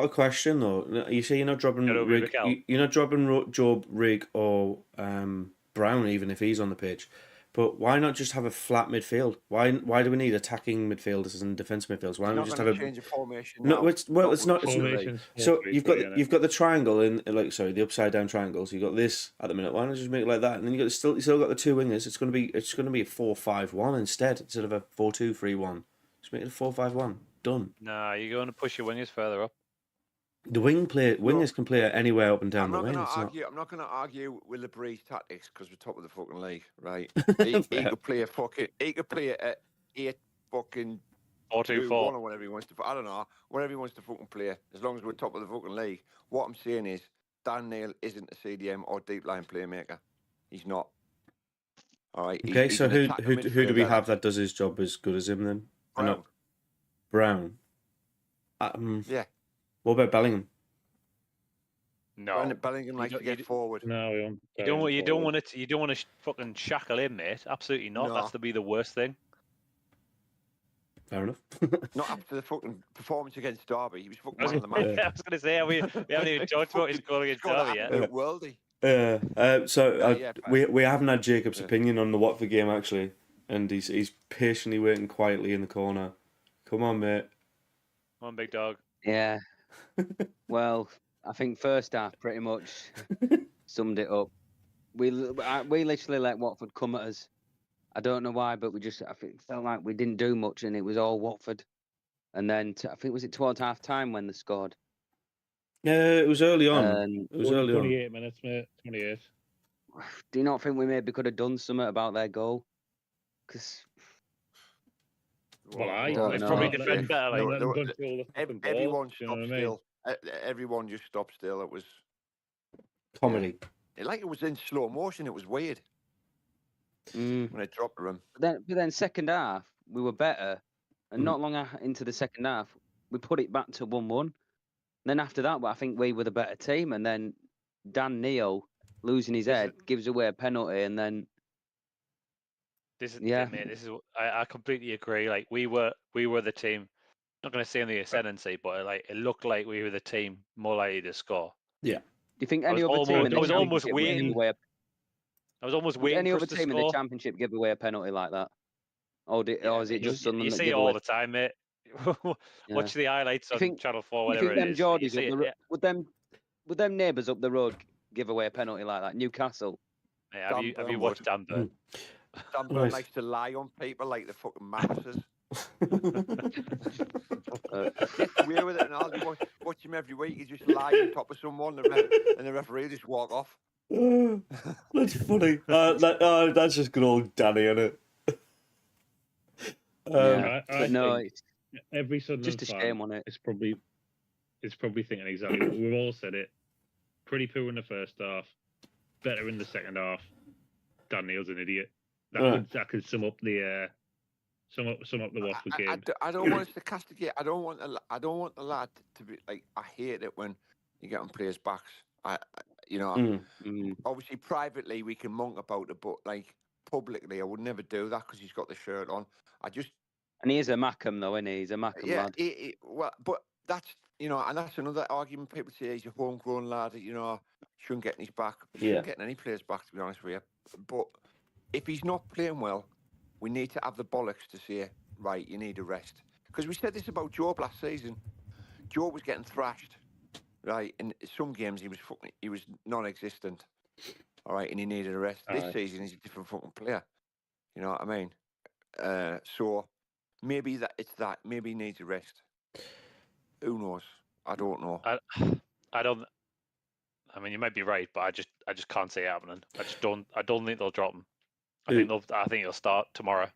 A: question though. You say you're not dropping Rig. You're not dropping Job, Rig, or Brown, even if he's on the pitch. But why not just have a flat midfield? Why do we need attacking midfielders and defence midfielders? Why don't we just have a
C: change of formation?
A: No, it's not. So you've got the triangle in the upside down triangles. You've got this at the minute. Why not just make it like that? And then you still got the two wingers. It's going to be a 4-5-1 instead of a 4-2-3-1. Just make it a 4-5-1. Done.
D: Nah, you're going to push your wingers further up.
A: The wingers can play anywhere up and down the wing.
C: I'm not going to argue with LeBree's tactics because we're top of the fucking league, right? He could play at 8 fucking
D: 4-2-4
C: or whatever he wants to. I don't know, whatever he wants to fucking play. As long as we're top of the fucking league. What I'm saying is, Dan Neil isn't a CDM or deep line playmaker. He's not. All right.
A: Okay, so who do we have that does his job as good as him then? Brown.
C: Yeah.
A: What about Bellingham?
D: No,
C: Bellingham likes to get forward.
B: No,
D: you don't want to fucking shackle him, mate. Absolutely not. No. That's to be the worst thing.
A: Fair enough.
C: Not after the fucking performance against Derby. He was fucking man of the match.
D: I was going to say we haven't even talked about his goal against Derby yet.
A: Worldy. We haven't had Jacob's opinion on the Watford game actually, and he's patiently waiting quietly in the corner. Come on, mate.
D: Come on, big dog.
E: Yeah. Well, I think first half pretty much summed it up. We literally let Watford come at us. I don't know why, but I felt like we didn't do much, and it was all Watford. And then I think was it towards half time when they scored.
A: Yeah, it was early on. It was early
B: 28 minutes, mate. 28.
E: Do you not think we maybe could have done something about their goal? Because
B: I
D: probably defend better.
C: Everyone stopped still. Everyone just stopped still. It was
A: comedy.
C: Like it was in slow motion. It was weird. When I dropped them.
E: But then second half we were better, and not long into the second half we put it back to 1-1. Then after that, I think we were the better team, and then Dan Neil losing his head gives away a penalty, and then.
D: This is mate. This is I completely agree. Like we were the team. Not going to say in the ascendancy, but it looked like we were the team more likely to score.
A: Yeah.
E: Do you think any other team in the
D: was almost waiting.
E: I was almost waiting. Any other team in the Championship give away a penalty like that, or is it just Sunderland?
D: You see it all the time, mate. Watch the highlights on Channel 4, whatever it is.
E: Would them neighbours up the road give away a penalty like that? Newcastle.
D: Yeah, have you watched Dan Burn?
C: Dan Burn likes to lie on people like the fucking masters. Gets away with it, and all you watch him every week. He just lie on top of someone, and the referee just walk off.
A: That's funny. That's just good old Danny, isn't it?
B: Every Sunderland
E: just a shame on it.
B: It's probably thinking exactly. We've all said it. Pretty poor in the first half, better in the second half. Dan Neil's an idiot. That could sum up the Watford game.
C: I don't want us to castigate. I don't want the lad to be like. I hate it when you get on players' backs. Obviously privately we can monk about it, but like publicly I would never do that because he's got the shirt on.
E: And he is a Mackem though, isn't he? He's a Mackem lad.
C: Well, but that's and that's another argument. People say he's a homegrown lad. Shouldn't get in his back. Shouldn't get in any player's back, to be honest with you. But if he's not playing well, we need to have the bollocks to say, right, you need a rest. Because we said this about Job last season. Job was getting thrashed, right? In some games he was non-existent, all right, and he needed a rest. This season he's a different fucking player. You know what I mean? So maybe that it's that. Maybe he needs a rest. Who knows? I don't know.
D: I don't. I mean, you might be right, but I just can't see it happening. I don't think they'll drop him. I think he'll start tomorrow.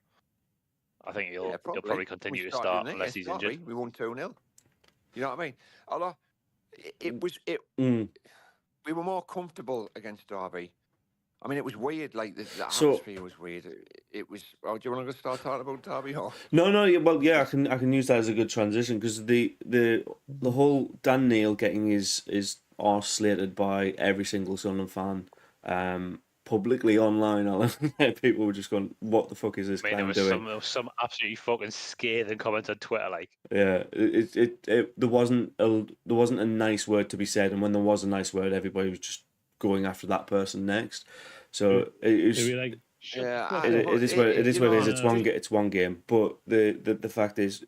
D: I think he'll probably continue to start unless he's injured.
C: We won 2-0. You know what I mean? Although we were more comfortable against Derby. I mean, it was weird. Like the atmosphere was weird. It was. Oh, do you want to start talking about Derby? Or?
A: No. Well, yeah, I can use that as a good transition because the whole Dan Neil getting his arse slated by every single Sunderland fan, publicly online. People were just going, "What the fuck is this guy doing?"
D: There was some absolutely fucking scathing comments on Twitter, like.
A: Yeah, there wasn't a nice word to be said, and when there was a nice word, everybody was just going after that person next. So it is.
B: Like,
A: it is what it is. It's one game, but the fact is,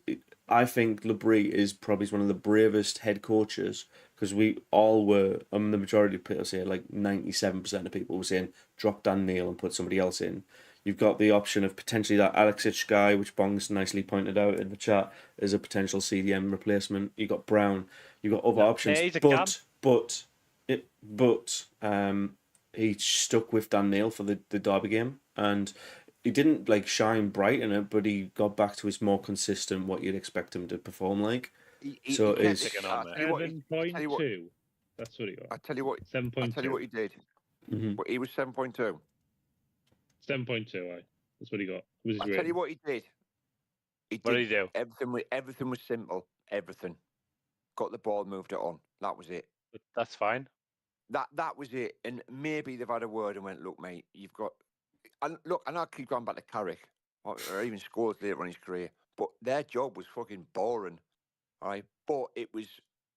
A: I think Labrie is probably one of the bravest head coaches because we all were. The majority of people say like 97% of people were saying drop Dan Neil and put somebody else in. You've got the option of potentially that Alexic guy, which Bong's nicely pointed out in the chat, as a potential CDM replacement. You got Brown. You got other options, but he stuck with Dan Neil for the Derby game, and he didn't like shine bright in it, but he got back to his more consistent what you'd expect him to perform like. So it is
B: 7.2. That's what he got.
C: I tell you what.
B: 7.2.
C: I tell you what he did.
A: Mm-hmm.
C: He was 7.2.
B: 7.2. That's what he got.
C: I tell you what he did.
D: What did he do?
C: Everything was simple. Everything. Got the ball, moved it on. That was it.
D: That's fine.
C: That was it. And maybe they've had a word and went, look, mate, you've got. And look, and I'll keep going back to Carrick, or even Scholes later on in his career. But their job was fucking boring. All right. But it was,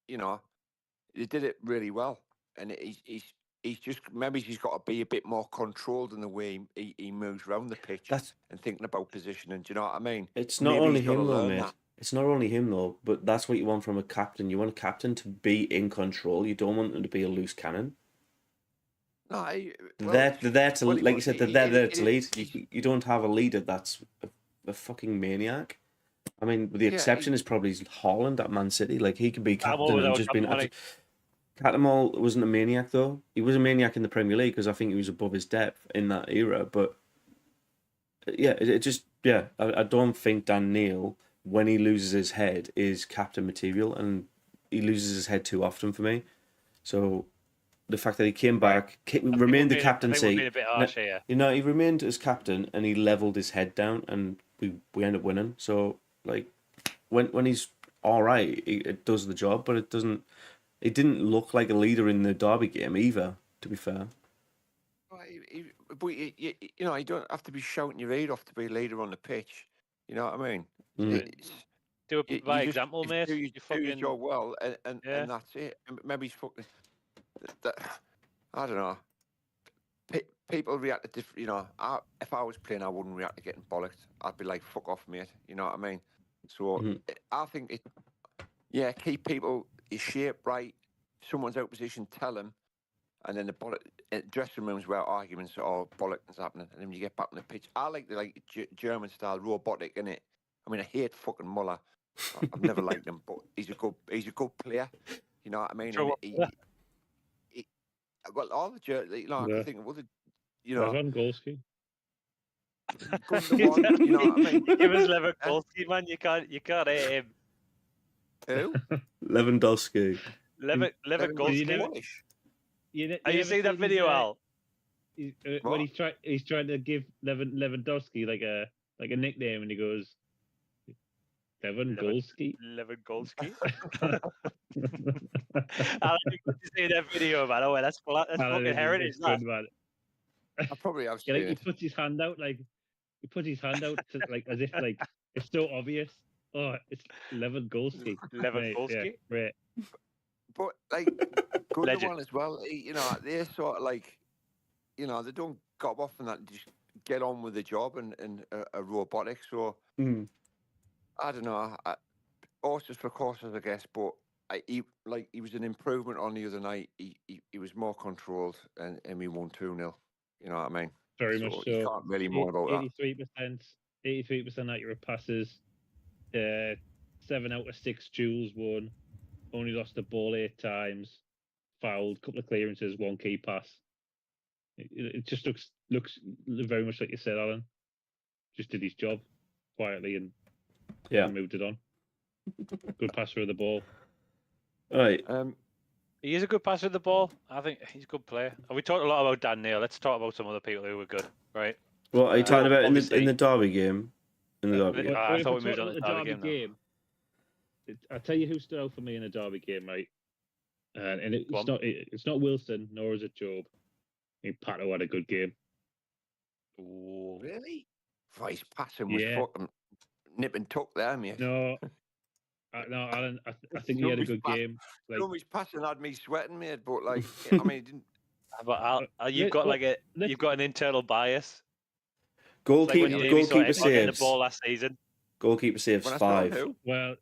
C: they did it really well. And he's just, maybe he's got to be a bit more controlled in the way he moves around the pitch and thinking about positioning. Do you know what I mean?
A: It's not only him though, mate. It's not only him though, but that's what you want from a captain. You want a captain to be in control. You don't want him to be a loose cannon.
C: No,
A: they're there to, like you said, they're there to lead. You don't have a leader that's a fucking maniac. I mean, the exception is probably Haaland at Man City. Like he could be captain and just been. Catamol wasn't a maniac though. He was a maniac in the Premier League because I think he was above his depth in that era. But yeah, I don't think Dan Neil, when he loses his head, is captain material, and he loses his head too often for me. So the fact that he came back, remained the captaincy.
D: Being a bit harsh here.
A: He remained as captain and he leveled his head down, and we end up winning. So like when he's all right, it does the job, but it doesn't. It didn't look like a leader in the Derby game either, to be fair.
C: But you don't have to be shouting your ear off to be a leader on the pitch. You know what I mean?
D: Do it by example, mate.
C: Do your job well, and that's it. Maybe he's fucking. I don't know. People react to different. If I was playing, I wouldn't react to getting bollocked. I'd be like, "Fuck off, mate." You know what I mean? So I think it. Yeah, keep people. His shape right. Someone's out of position, tell him, and then the dressing rooms where arguments or bollocking's happening, and then you get back on the pitch. I like the German style, robotic, innit? I mean, I hate fucking Muller. I've never liked him, but he's a good player. You know what I mean? Well, all the I can think of other.
B: Lewandowski.
C: You know what I mean?
D: Give us Lewandowski, man. You can't hate him.
C: Who?
A: Lewandowski.
D: Lewandowski. Have you seen that video, Al?
B: When he's trying to give Lewandowski like a nickname, and he goes, Lewandowski.
D: Al, you see that video, man? Oh, that's fucking heritage.
B: Good, man.
C: I probably have
B: seen it. He puts his hand out to, like as if like it's so obvious. Oh, it's Lewandowski.
D: Lewandowski.
B: Right.
C: But like good one as well. They're sort of like, they don't gob off and that. Just get on with the job and are robotic. So I don't know. Horses for courses, I guess. But he was an improvement on the other night. He was more controlled, and we won 2-0. You know what I mean?
B: Very much so.
C: You can't really moan about that.
B: 83% accurate passes. 7 out of 6 duels won. Only lost the ball 8 times. Fouled, couple of clearances, 1 key pass. It just looks very much like you said, Alan. Just did his job quietly and moved it on. Good passer of the ball.
A: All right.
D: He is a good passer of the ball. I think he's a good player. And we talked a lot about Dan Neil. Let's talk about some other people who were good, right?
A: What are you talking about in
D: obviously-
A: the Derby game? In the Derby game.
D: I thought we moved
B: talking
D: on to
B: about
D: the Derby game.
B: I'll tell you who stood out for me in the Derby game, right? And it's not Wilson, nor is it Job. I mean, Pato had a good game.
D: Ooh.
C: Really? His passing was
B: Yeah.
C: fucking nip and tuck there, mate.
B: No, Alan. I think he had a good game. Like,
C: His passing had me sweating, mate. But like, I mean, it didn't.
D: But you've got you've got an internal bias.
A: Goalkeeper
D: Like when
A: goalkeeper
D: getting the
A: saves.
D: ball last season.
A: Goalkeeper saves
C: When I saw
A: 5.
C: who?
B: well,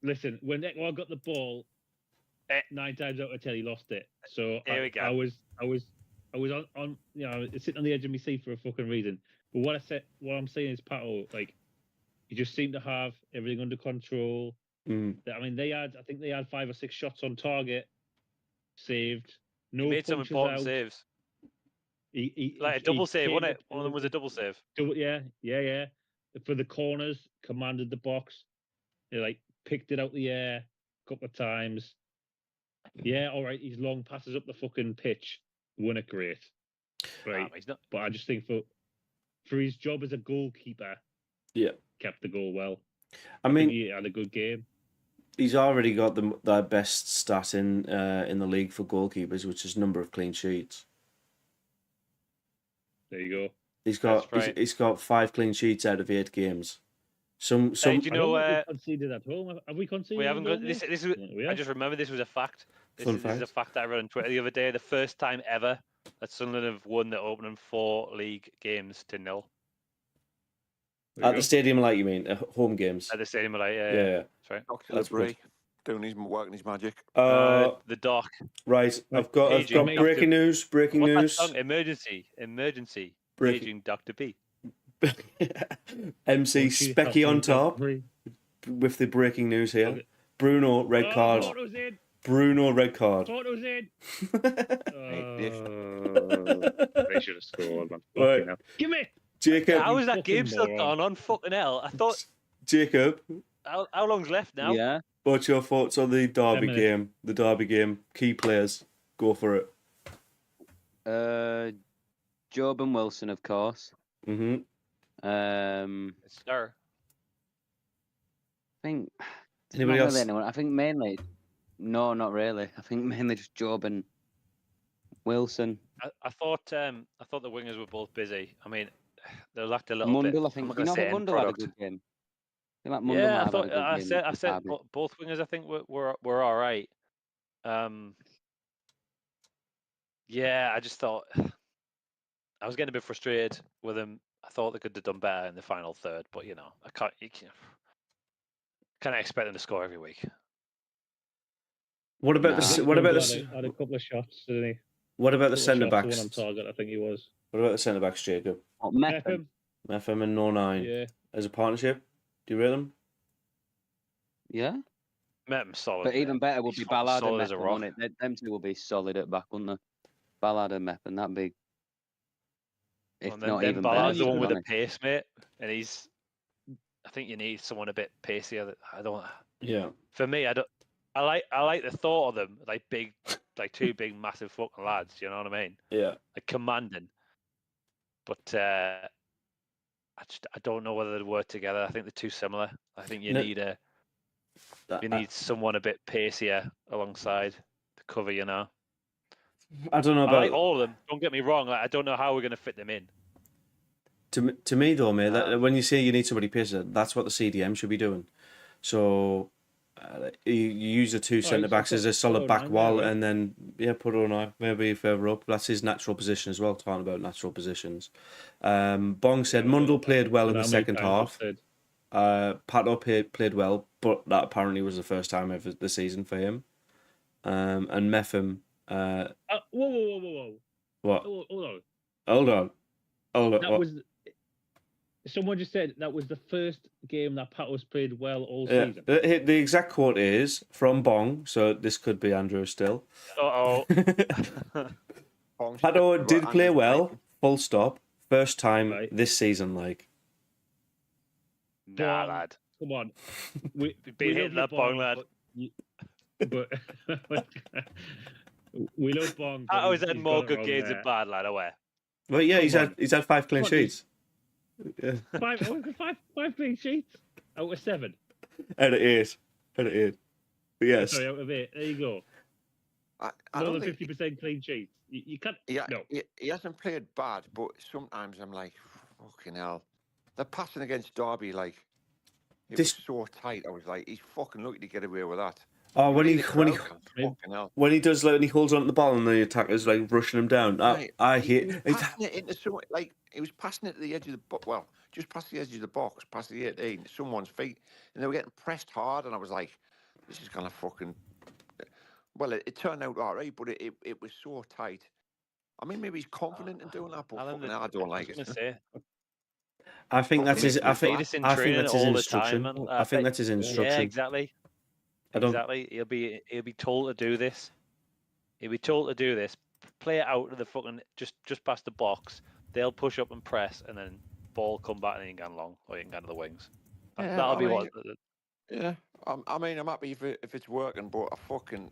B: listen, when I got the ball, 9 times out of 10 he lost it. So
D: Here we go.
B: I was on sitting on the edge of my seat for a fucking reason. But what I'm saying is, Pato, like, he just seemed to have everything under control.
A: Mm.
B: I mean, I think they had 5 or 6 shots on target, saved. No
D: He made some
B: punches
D: important
B: out.
D: saves.
B: He
D: Like a double save,
B: came
D: wasn't it?
B: up-
D: One of them was a double save.
B: Yeah. For the corners, commanded the box. He like picked it out the air a couple of times. Yeah, all right. His long passes up the fucking pitch weren't great, right?
D: He's not.
B: But I just think for his job as a goalkeeper, kept the goal well.
A: I
B: think
A: mean,
B: he had a good game.
A: he's already got the best stat in the league for goalkeepers, which is number of clean sheets.
B: There you go.
A: He's got 5 clean sheets out of 8 games. Some
D: Do you know?
B: we conceded at home. Have we conceded?
D: We haven't
B: at
D: got
B: home
D: this.
B: yet?
D: This is.
B: Yeah, we
D: I
B: have.
D: just remember this was a fact. This
A: Fun
D: is
A: fact.
D: a fact that I read on Twitter the other day. The first time ever that Sunderland have won the opening 4 league games to 0
B: There you
A: at the
B: go.
A: Stadium Light, you mean? Home games.
D: at the stadium. Like,
A: Yeah.
D: that's right.
C: Doctor
A: That's
C: Brie doing his working his magic.
D: The dock.
A: Right. I've got
D: Paging
A: breaking news. Breaking
D: What's
A: news.
D: that song? Emergency.
A: Breaking-
D: Paging Dr. B.
A: MC
B: Won't you
A: Specky
B: help
A: on
B: me,
A: top
B: Dr.
A: with the breaking news here.
B: Okay.
A: Bruno red card.
B: Photos in.
A: Bruno red card.
B: Photos in.
C: this-
B: They should have scored, man.
A: Right.
B: Fucking hell. Give me.
A: Jacob.
D: How is that
B: fucking
D: game still
B: moron.
D: going on? Fucking hell. I thought.
A: Jacob.
D: How long's left now?
E: Yeah.
A: What's your thoughts on the Derby
B: 10 minutes.
A: game? The Derby game. Key players. Go for it.
E: Job and Wilson, of course.
A: Mm-hmm.
D: Sir.
E: I think.
A: Anybody
E: not
A: else?
E: really anyone. I think mainly. No, not really. I think mainly just Job and Wilson.
D: I thought the wingers were both busy. I mean, they lacked a little
E: Mundle,
D: bit.
E: I think.
D: I'm not
E: You
D: gonna
E: know, I
D: say
E: think
D: end
E: Mundle had a
D: product.
E: good game. I think Mundle
D: Yeah,
E: might
D: I
E: have had a
D: thought
E: good
D: I
E: game
D: said
E: with Derby.
D: both wingers. I think were all right. Yeah, I just thought I was getting a bit frustrated with them. I thought they could have done better in the final third, but you know, I can't. Can't expect them to score every week.
A: What about
E: Nah.
A: the what about the
B: Had a couple of shots, didn't he?
A: what about the
B: Couple
A: centre
B: of shots,
A: backs?
B: the one on target, I think he was.
A: What about the centre backs, Jacob?
E: Oh, Mackem.
A: FM and No 9
B: Yeah.
A: as a partnership. Do you rate them?
E: Yeah.
D: Met them solid.
E: But even better would
D: He's
E: be
D: fucking
E: Ballard and
D: solid as a
E: Meppen,
D: rock.
E: wouldn't it? Them two will be solid at back, wouldn't they? Ballard and Meppen, that'd be. If
D: And
E: not
D: then
E: even
D: Ballard's
E: better.
D: the one
E: to
D: with
E: be
D: the
E: honest.
D: pace, mate, and he's. I think you need someone a bit pacier. That I don't.
A: Yeah.
D: For me, I don't. I like the thought of them like big, like 2 big, massive fucking lads. You know what I mean?
A: Yeah.
D: Like commanding. But I don't know whether they'd work together. I think they're too similar. I think you
A: No.
D: need someone a bit pacier alongside to cover. You know.
A: I don't know
D: I like
A: about
D: all of them. Don't get me wrong. Like, I don't know how we're going to fit them in.
A: to me though, mate. That, when you say you need somebody pacey, that's what the CDM should be doing. So you use the 2 centre backs as a solid back wall, and then put on maybe further up. That's his natural position as well. Talking about natural positions, Bong said Mundle played well in the second half. Pato played well, but that apparently was the first time of the season for him. And Meffam.
B: Whoa.
A: What?
B: Hold on.
A: Hold on.
B: That was Someone just said that was the first game that Patos played well all
A: Yeah.
B: season.
A: The exact quote is from Bong, so this could be Andrew still.
D: Uh-oh.
A: Pato did play well,
C: Right.
A: full stop. First time
B: Right.
A: this season, like.
D: Nah,
B: Bong,
D: lad.
B: Come on. We
D: Been
B: love
D: hitting
B: your
D: that bong, lad.
B: But we love Bong.
D: I
B: But
D: always
B: he's
D: had
B: got
D: more
B: it
D: good
B: wrong
D: games
B: there.
D: than bad, lad. Away.
A: Well, yeah,
B: Come
A: he's had 5 clean
B: Come on,
A: sheets. Yeah.
B: Five clean sheets out of 7.
A: Out of 8. Out of 8. But yes.
B: Sorry, out of 8. There you go.
C: I
B: More
C: don't
B: than
C: think
B: 50% clean sheets. You can't. No.
C: he hasn't played bad, but sometimes I'm like, fucking hell. The passing against Derby, like, it was so tight. I was like, he's fucking lucky to get away with that.
A: Oh, when he
C: fucking hell.
A: when he does, like, when he holds on to the ball and the attacker's like rushing him down, I hate.
C: He was passing it into someone, like he was passing it to the edge of the box. Well, just past the edge of the box, past the 18, someone's feet, and they were getting pressed hard. And I was like, this is gonna fucking. Well, it turned out all right, but it was so tight. I mean, maybe he's confident in doing that, but fucking hell, I don't like it.
A: I think that's his. I think
D: He's in
A: that's
D: training
A: his
D: all the
A: instruction.
D: time, man.
A: I think that's his instruction.
D: Yeah, exactly. Exactly. He'll be told to do this. He'll be told to do this. Play it out to the fucking just past the box. They'll push up and press, and then ball come back and you can go long, or you can go to the wings. That'll be what.
C: Yeah, I mean, I'm happy if it's working, but I fucking.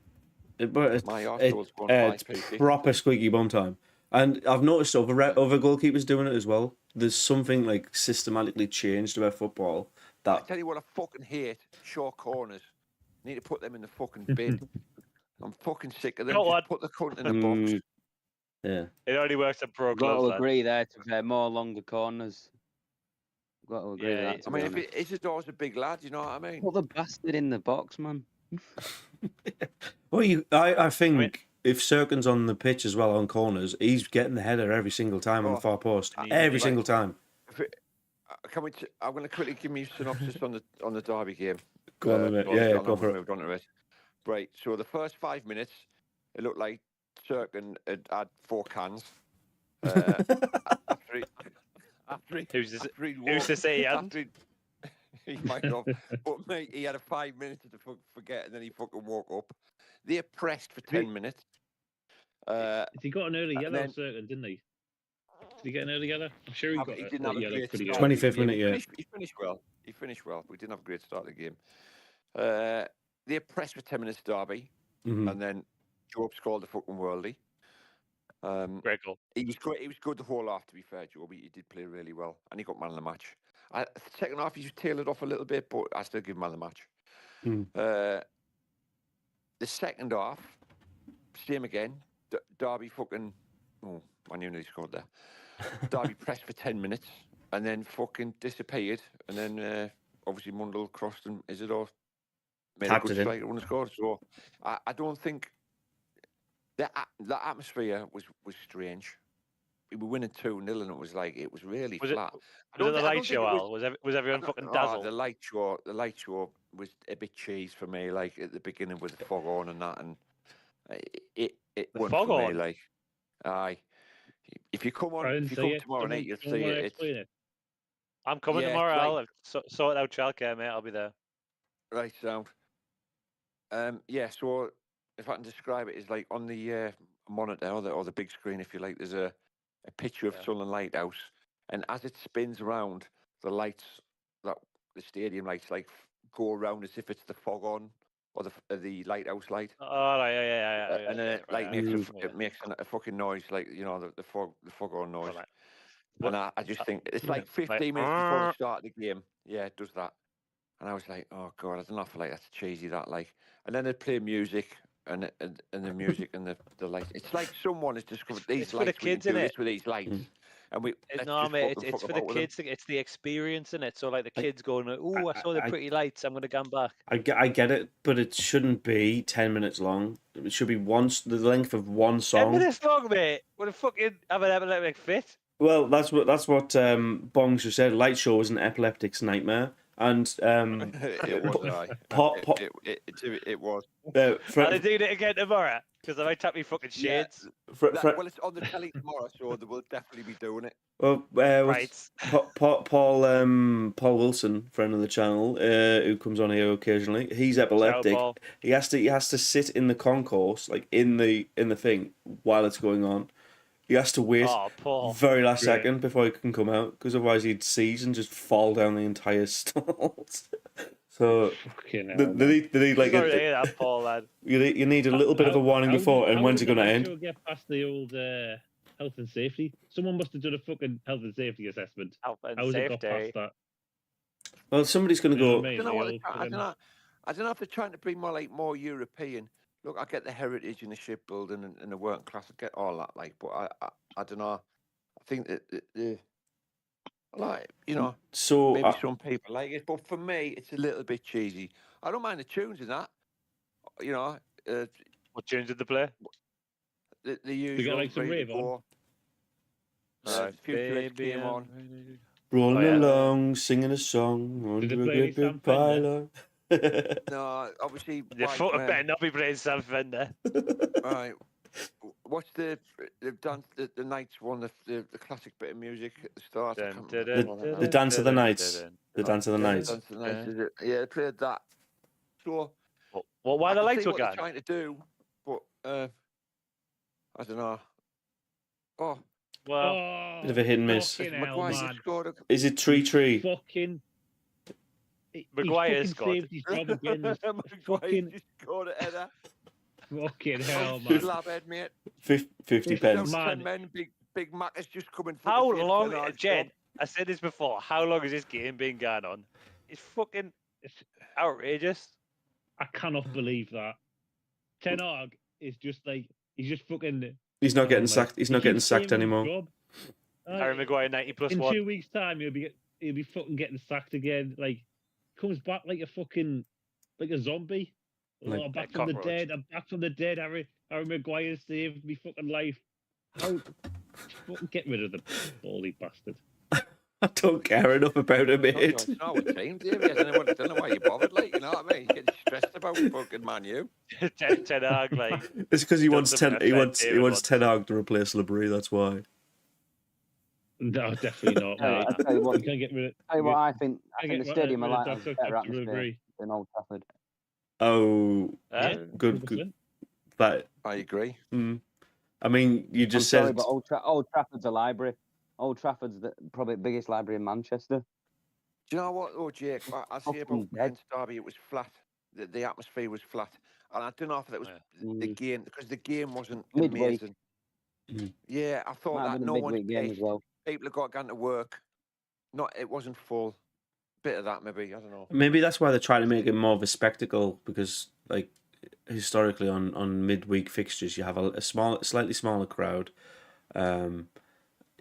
A: But
C: my
A: it's proper squeaky bum time. And I've noticed other goalkeepers doing it as well. There's something like systematically changed about football. That
C: I tell you what, I fucking hate short corners. Need to put them in the fucking bin. I'm fucking sick of them. Just put the cunt in the box.
A: Yeah.
D: It only works at pro clubs.
E: Got to agree there. To play more longer corners. Got to agree with that.
C: I mean, if Isidore's a big lad, you know what I mean?
E: Put the bastard in the box, man.
A: Well, I think if Serkin's on the pitch as well on corners, he's getting the header every single time on the far post. Every single time.
C: I'm going to quickly give me a synopsis on the Derby game.
A: Go on a minute. Yeah, go for it.
C: Moved on to it. Right. So the first 5 minutes, it looked like Serkin had 4 cans.
D: Who's to say he hadn't?
C: He might have, but mate, he had a 5 minutes to forget, and then he fucking woke up. They pressed for 10 minutes.
B: He got an early yellow, Serkin, didn't he? Did he get an early yellow? I'm sure he
C: didn't have a great start.
A: 25th minute, yeah.
C: He finished well. We didn't have a great start of the game. They pressed for 10 minutes, Derby, and then Job scored the fucking worldie.
D: Great goal.
C: He was good the whole half, to be fair, Job. He did play really well, and he got man of the match. Second half, he just tailed off a little bit, but I still give him man of the match. The second half, same again. Derby fucking... Oh, I nearly scored there. Derby pressed for 10 minutes, and then fucking disappeared, and then obviously Mundell crossed and Isidore made a good strike and scored. So I don't think... The atmosphere was strange. We were winning 2-0 and it was really flat.
D: Was it the light show, Al? Was everyone fucking dazzled?
C: The light show was a bit cheese for me. Like at the beginning with the fog on and that, and it wasn't
D: fog
C: for
D: on.
C: me. Like, aye, if you come tomorrow night, you'll see it.
D: I'm coming tomorrow, Al. Sort out childcare, mate. I'll be there.
C: Right, sound. So if I can describe it, it's like on the monitor or the big screen, if you like, there's a picture of Sunderland Lighthouse, and as it spins around, the lights, the stadium lights, like go around as if it's the fog on or the lighthouse light.
D: Oh, yeah.
C: And then it makes a fucking noise, like the fog on noise. Right. And I just think it's like 15 minutes before the start of the game. Yeah, it does that. And I was like, oh god, I don't know if I like that's cheesy that like. And then they play music. And the music and the lights. It's like someone has discovered these
D: it's
C: lights.
D: For the kids,
C: we can do this with these lights. And
D: it's for the kids. It's the experience in it. So like the kids going, "Oh, I saw the pretty lights. I'm going to come back."
A: I get it, but it shouldn't be 10 minutes long. It should be the length of one song.
D: 10 minutes long, mate. What a fucking have an epileptic fit.
A: Well, that's what Bongs just said. Light show was an epileptic's nightmare. And
C: it was. It was.
A: Are they
D: doing it again tomorrow? Because I might tap me fucking shades.
C: Well, it's on the telly tomorrow, so they will definitely be doing it.
A: Well,
D: Right.
A: Paul Wilson, friend of the channel, who comes on here occasionally. He's epileptic.
D: Paul.
A: He has to sit in the concourse, like in the thing, while it's going on. He has to wait
D: Oh, Paul.
A: very last
B: Great.
A: second before he can come out, because otherwise he'd seize and just fall down the entire stalls. So
B: Fucking hell,
A: they need like
D: Sorry to hear that, Paul, lad.
A: you need a little bit of a warning before, and when's it going to end?
B: How did get past the old health and safety? Someone must have done a fucking health and safety assessment.
D: Health and
B: How's it got past
D: safety.
B: that?
A: Well, somebody's going to
B: You know
A: go.
B: what I
C: I
B: mean?
C: don't know.
B: The old
C: I don't know. I don't know if they're trying to bring more European. Look, I get the heritage and the shipbuilding and the working class. I get all that, like, but I don't know. I think that the like, you know,
A: So
C: maybe some people like it, but for me, it's a little bit cheesy. I don't mind the tunes in that. You know,
D: What tunes did they play?
C: the usual.
B: like, some
C: Ready
B: rave
C: to
B: on?
C: Go. Futurist came on.
A: rolling
D: Oh, yeah.
A: along, singing a song
B: Did
A: under
B: they
A: a
B: play any
A: great
B: Sam
A: big
B: Fender?
A: pylon.
C: No, obviously.
D: The
C: white
D: fuck
C: men.
D: better not be playing Sam Fender.
C: Right. What's they've done the Knights one, the classic bit of music at the start. I can't remember what that
A: The
C: is.
A: Dance of the Nights. The
C: Oh,
A: Dance of the
C: yeah,
A: Nights.
C: Dance of the Knights, is it? Yeah, they played that. So
D: Well, why
C: I
D: the
C: can
D: lights
C: see
D: were
C: what they're
D: gone?
C: trying to do, but I don't know. Oh,
D: Well,
A: Bit of a hit and miss.
B: Fucking hell,
C: Maguire just
B: man.
C: scored a
A: Is it Tree?
B: Fucking.
D: Maguire
B: He
D: scored.
B: saved his job again. This
C: Maguire
B: fucking,
C: just scored a header.
B: fucking hell,
C: Oh,
B: man.
C: slabhead, mate.
A: 50
B: It's
A: pence.
B: mad.
C: 10 men, Big Mac has just come in.
D: How long, Jen? I said this before. How long has this game been going on? It's fucking outrageous.
B: I cannot believe that. Ten Hag is just like he's just fucking.
A: He's not getting
B: mate.
A: sacked. He's
B: He
A: not getting
B: keeps
A: sacked
B: saving his
A: anymore.
B: job.
D: Harry Maguire 90+1.
B: In 2 weeks' time, he'll be fucking getting sacked again. Like comes back like a zombie.
A: Like
B: Oh, back
D: a
B: from the
D: cockroach.
B: dead. I'm back from the dead. Harry Maguire saved me fucking life. How fucking get rid of the baldy bastard.
A: I don't care enough about him, mate.
C: It's not our team, Davey. I don't know why you bothered. Like, you know what I mean? You get stressed about fucking Man U.
D: Ten Hag, like
A: It's because he
D: done
A: wants
D: something
A: He
D: outside
A: wants
D: David once.
A: Ten Hag to replace Labrie. That's why.
B: No, definitely not.
E: No,
B: mate.
E: I tell you what.
B: You can't get rid of.
E: Tell you what, I think
B: I
E: the
B: get
E: stadium
B: rid of
E: alive has
B: Dr.
E: better
B: Dr.
E: atmosphere
B: Labrie.
E: than Old Trafford.
A: Oh,
B: Yeah,
A: good.
B: 100%.
A: That.
C: I agree.
A: I mean, you
E: I'm
A: just
E: sorry,
A: said.
E: but Old Trafford's a library. Old Trafford's probably the biggest library in Manchester.
C: Do you know what, though, Jake? I say about
E: Fucking dead.
C: against Derby, it was flat. The atmosphere was flat. And I don't know if that was the game, because the game wasn't
E: Midweek.
C: amazing. Yeah, I thought
E: Might have
C: that
E: been a
C: no one's
E: midweek game as
C: pissed.
E: well.
C: People have got gone to work. It wasn't full. Bit of that, maybe. I don't know.
A: Maybe that's why they're trying to make it more of a spectacle, because, like, historically on midweek fixtures, you have a slightly smaller crowd.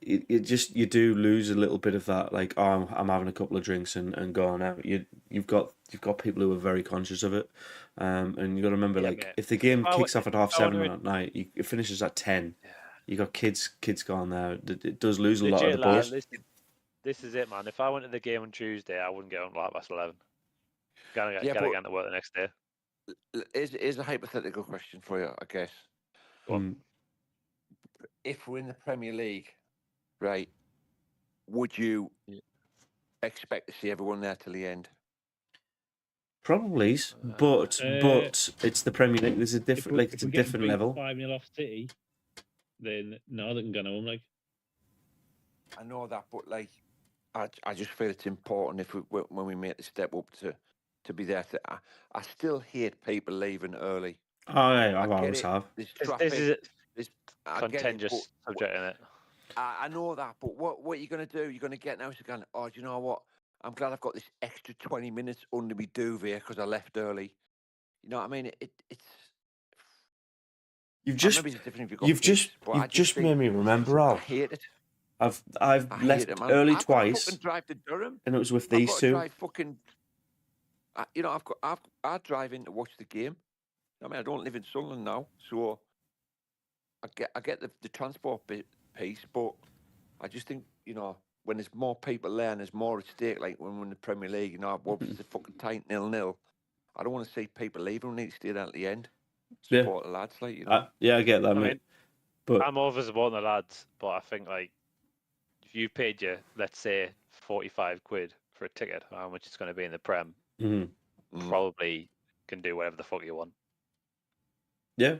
A: You do lose a little bit of that, like, oh, I'm having a couple of drinks and going out. You've got people who are very conscious of it, and you got to remember,
D: Yeah,
A: like,
D: mate.
A: if the game kicks off at 7:30 at night, it finishes at 10. You got kids going there. It does lose a lot of the buzz.
D: This is it, man. If I went to the game on Tuesday, I wouldn't get on like past 11. Gotta
C: Yeah,
D: get
C: but-
D: to work the next day.
C: Here's a hypothetical question for you, I guess.
D: Go on.
C: If we're in the Premier League, right, would you expect to see everyone there till the end?
A: Probably, but it's the Premier League. There's a different, it's a different level.
B: 5-0 off City, then no, they can go home. Like,
C: I know that, but like, I just feel it's important when we make the step up to be there. I still hate people leaving early.
A: Oh, yeah, I
C: get
A: always
C: it.
A: have.
C: There's
D: This
C: traffic.
D: is
C: I get it,
D: contentious
C: but
D: subject, isn't it?
C: I know that, but what are you going to do? You're going to get now again, oh, do you know what? I'm glad I've got this extra 20 minutes under my duvet because I left early. You know what I mean? It's...
A: You've just
C: maybe it's different if you've got kids, but I
A: just
C: think
A: made me remember,
C: I
A: Al.
C: hate it.
A: I've
C: I
A: left
C: hate it, man.
A: early
C: I've got to
A: twice,
C: fucking drive to Durham.
A: and it was with
C: I've
A: these
C: got to
A: two.
C: drive fucking... I drive in to watch the game. I mean, I don't live in Sunderland now, so I get the transport piece, but I just think, when there's more people there and there's more at stake, like when we're in the Premier League, what was the fucking tight 0-0, I don't want to see people leaving. We need to stay there at the end.
A: Yeah.
C: support the lads, like, you know.
A: Yeah, I get that,
D: I
A: mate.
D: mean,
A: But
D: I'm all for supporting the lads, but I think like if you paid your, let's say, 45 quid for a ticket, how much it's going to be in the Prem,
A: mhm.
D: probably can do whatever the fuck you want.
A: Yeah,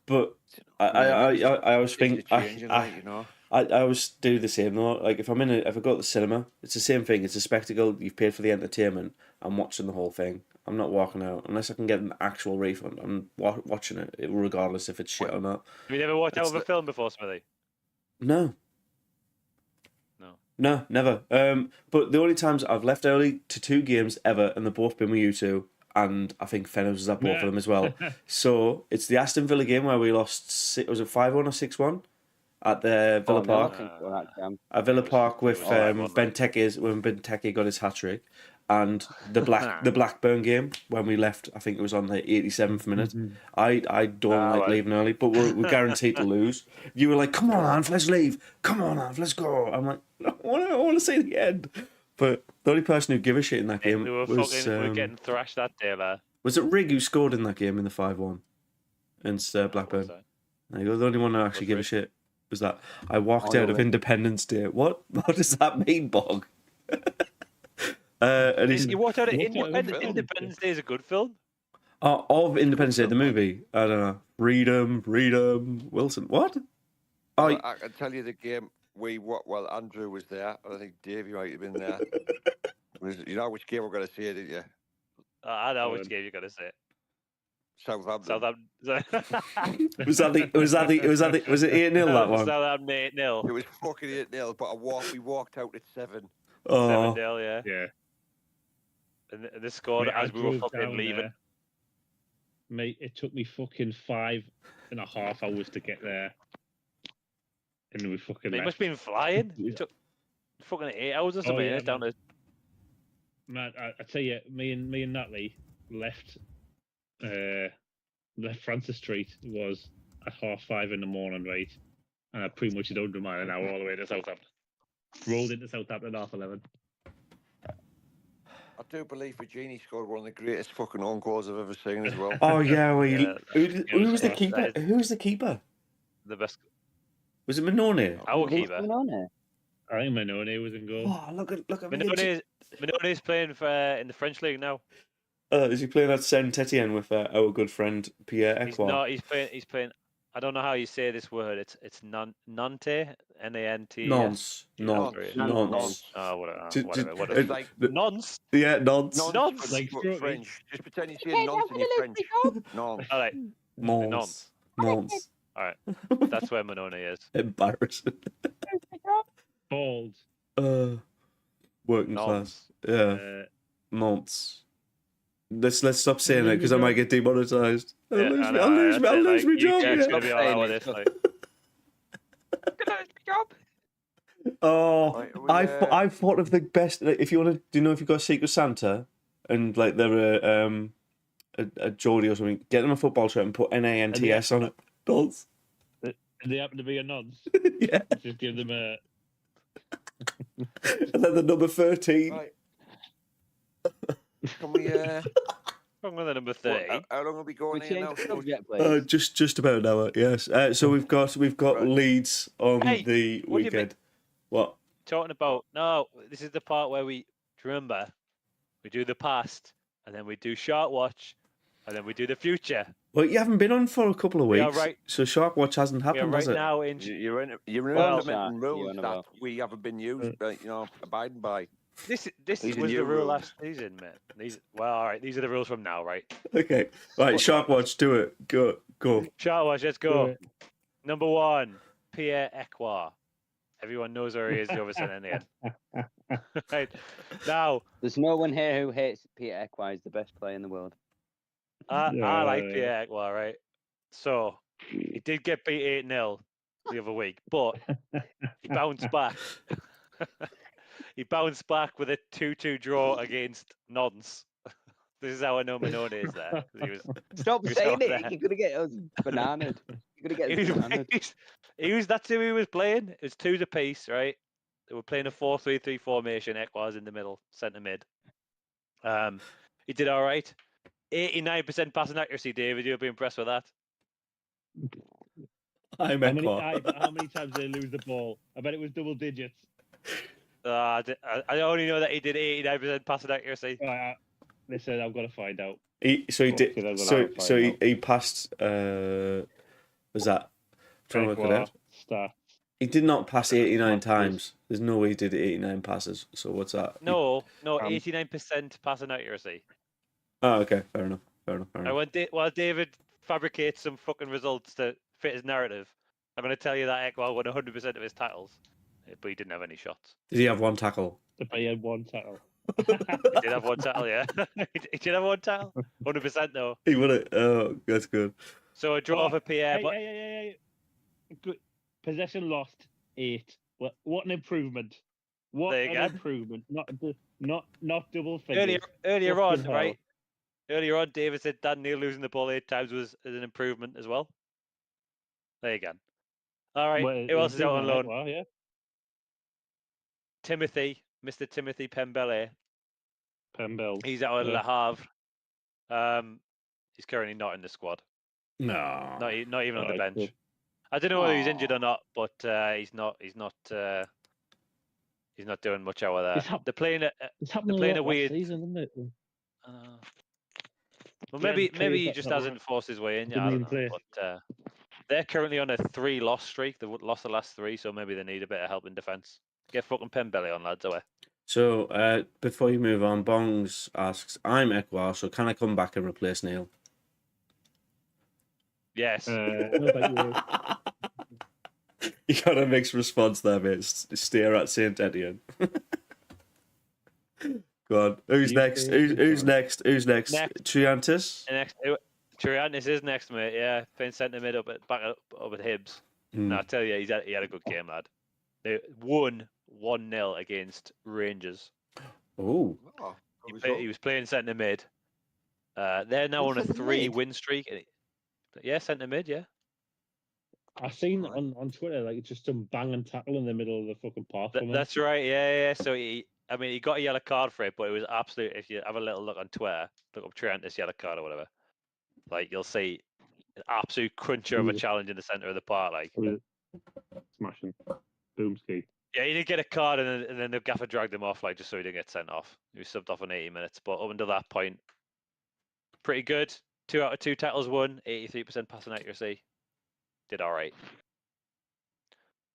A: but I always
C: Things
A: think
C: are changing, like, you know.
A: I always do the same though. Like if I go to the cinema, it's the same thing. It's a spectacle. You've paid for the entertainment. I'm watching the whole thing. I'm not walking out unless I can get an actual refund. I'm watching it regardless if it's shit or not.
D: Have you never watched out
A: It's
D: of a film before, Smithy?
A: No, never. But the only times I've left early to 2 games ever, and they've both been with you two, and I think Fenner was at both of them as well. So it's the Aston Villa game where we lost. Was it 5-1 or 6-1 at the Villa Park? At Villa Park with Benteke when Benteke got his hat trick, and the Blackburn game when we left. I think it was on the 87th minute. I don't like leaving early, but we're guaranteed to lose. You were like, "Come on, Anf, let's leave. Come on, Anf, let's go." I'm like, "I want to see the end." But the only person who gave a shit in that game
D: we were getting thrashed that day, there.
A: Was it Rigg who scored in that game in the 5-1 against Blackburn? There you go. The only one who actually gave a shit was that. I walked out of Independence Day. What does that mean, Bog?
D: You walked out of Independence Day is a good film.
A: Of Independence Day, the movie. I don't know. Freedom, Wilson. What?
C: I can tell you the game Andrew was there. I think Dave, you might have been there. You know which game we're going to see, didn't you?
D: I know which game you're going to say.
C: Southampton.
A: Was it 8-0 that one?
D: Southampton 8-0.
C: It was fucking 8-0, but we walked out at 7.
A: Oh.
D: 7-0,
B: yeah.
D: And they scored as we were fucking leaving.
B: Mate, it took me fucking 5.5 hours to get there. And we fucking.
D: It must have been flying. It took fucking 8 hours or something.
B: Yeah,
D: down to.
B: Man, I tell you, me and Natalie left Francis Street was at 5:30 in the morning, right? And I pretty much did 100 mile an hour all the way to Southampton. Rolled into Southampton at 11:30.
C: I do believe Virginie scored one of the greatest fucking own goals I've ever seen as well.
A: Oh yeah, who was the keeper? Who was the keeper?
D: The best.
A: Was it Minone?
D: Our keeper.
B: I think Minone was in goal.
A: Oh, look at
D: Minone's playing in the French league now.
A: Is he playing at Saint Etienne with our good friend Pierre Ekwa?
D: He's playing. I don't know how you say this word. It's Nantes, N-A-N-T.
A: Nonce.
D: Oh, whatever.
C: Like
D: nonce.
A: Yeah, nonce.
D: Nonce.
C: Like French. Just pretend you say nonce in your French. Nonce.
D: All right.
A: Nonce. Nonce.
D: All right. That's where Minone is.
A: Embarrassing.
B: Bald.
A: Working
D: Nonce.
A: class. Yeah. Nonce. Let's stop saying it because I might get demonetized. I'll lose my job.
D: It's gonna be all over this. Like.
A: Oh, I thought of the best. Like, if you want to, do you know if you've got a Secret Santa and like they're a Geordie or something, get them a football shirt and put NANTS on it. Nonce.
B: And they happen to be a nonce.
A: Yeah.
B: Just give them a.
A: And then the number 13.
C: Right. Can we?
D: Wrong with the number 30.
C: How long are we going here now?
A: Just about an hour. Yes. So we've got Leeds on the weekend. What?
D: Talking about this is the part where we remember we do the past and then we do Shark Watch and then we do the future.
A: Well, you haven't been on for a couple of weeks,
D: right.
A: So Shark Watch hasn't happened, has it?
D: Now
C: you're implementing rules that we haven't been used, abiding by.
D: This was the rule last season, mate. All right. These are the rules from now, right?
A: Okay. Right, Shark Watch, do it. Go.
D: Shark Watch, let's go. Number 1, Pierre Ekwa. Everyone knows where he is. The other side in the end. Right now,
E: there's no one here who hates Pierre Ekwa. He's the best player in the world.
D: I like Pierre Ekwa, right? So he did get beat 8-0 the other week, but he bounced back. He bounced back with a 2-2 draw against Nonce. This is how I know Minone is there.
E: Stop saying it. You're going to get us bananaed. You're going to get us bananaed.
D: That's who he was playing. It was 2 apiece, right? They were playing a 4-3-3 formation. Ekwa's in the middle, centre mid. He did all right. 89% passing accuracy, David. You'll be impressed with that.
A: I'm
B: How many,
A: Ekwa.
B: but how many times did they lose the ball? I bet it was double digits.
D: I only know that he did 89% passing accuracy.
B: Listen, I've got to find out.
A: He
B: Fucking,
A: he passed. Was that? Trying to work it out.
B: Stats.
A: He did not pass 89
B: Masters.
A: times. There's no way he did 89 passes. So what's that?
D: No, 89% passing accuracy.
A: Oh, okay, fair enough.
D: And while David fabricates some fucking results to fit his narrative, I'm going to tell you that Ekwa won 100% of his tackles, but he didn't have any shots.
A: Did he have one tackle?
B: He had one tackle.
D: He did have one tackle, yeah. He did have one tackle. 100% though.
A: He won it. Oh, that's good.
D: So a draw for Pierre.
B: Hey. Good. Possession lost 8. What an improvement! What an improvement! Not double figures.
D: Earlier on, right? Earlier on, David said Dan Neil losing the ball 8 times was an improvement as well. There you go. All right. Who else is out on loan?
B: Well, yeah.
D: Mr. Timothy Pembele.
B: Pembele.
D: He's out at Le Havre. He's currently not in the squad.
A: No.
D: Not even on the bench.
B: Good.
D: I don't know whether he's injured or not, but he's not doing much out of that. They're playing a weird
B: season, isn't it?
D: Well, maybe he just hasn't forced his way in yet. I don't know. But they're currently on a 3-loss streak. They've lost the last 3, so maybe they need a bit of help in defence. Get fucking Pembele on, lads, away.
A: So, before you move on, Bongs asks, I'm Ekwa, so can I come back and replace Neil?
D: Yes.
A: You got a mixed response there, mate. Steer at Saint Etienne. Go on. Who's next? Who's next? Triantis?
D: Triantis is next, mate. Yeah, playing centre mid up at Hibs. No, I tell you, he had a good game, lad. They won 1-0 against Rangers.
A: Oh.
D: He was playing centre mid. They're now on a 3-win streak. Yeah, centre mid. Yeah.
B: I've seen on Twitter like just some bang and tackle in the middle of the fucking park.
D: That's right. Yeah. So he got a yellow card for it, but it was absolute. If you have a little look on Twitter, look up Triantis yellow card or whatever, like you'll see an absolute cruncher of a challenge in the centre of the park. Like
B: smashing, boomski.
D: Yeah, he did get a card, and then the gaffer dragged him off, like just so he didn't get sent off. He was subbed off in 80 minutes, but up until that point, pretty good. 2 out of 2 tackles won, 83% passing accuracy. Did all right.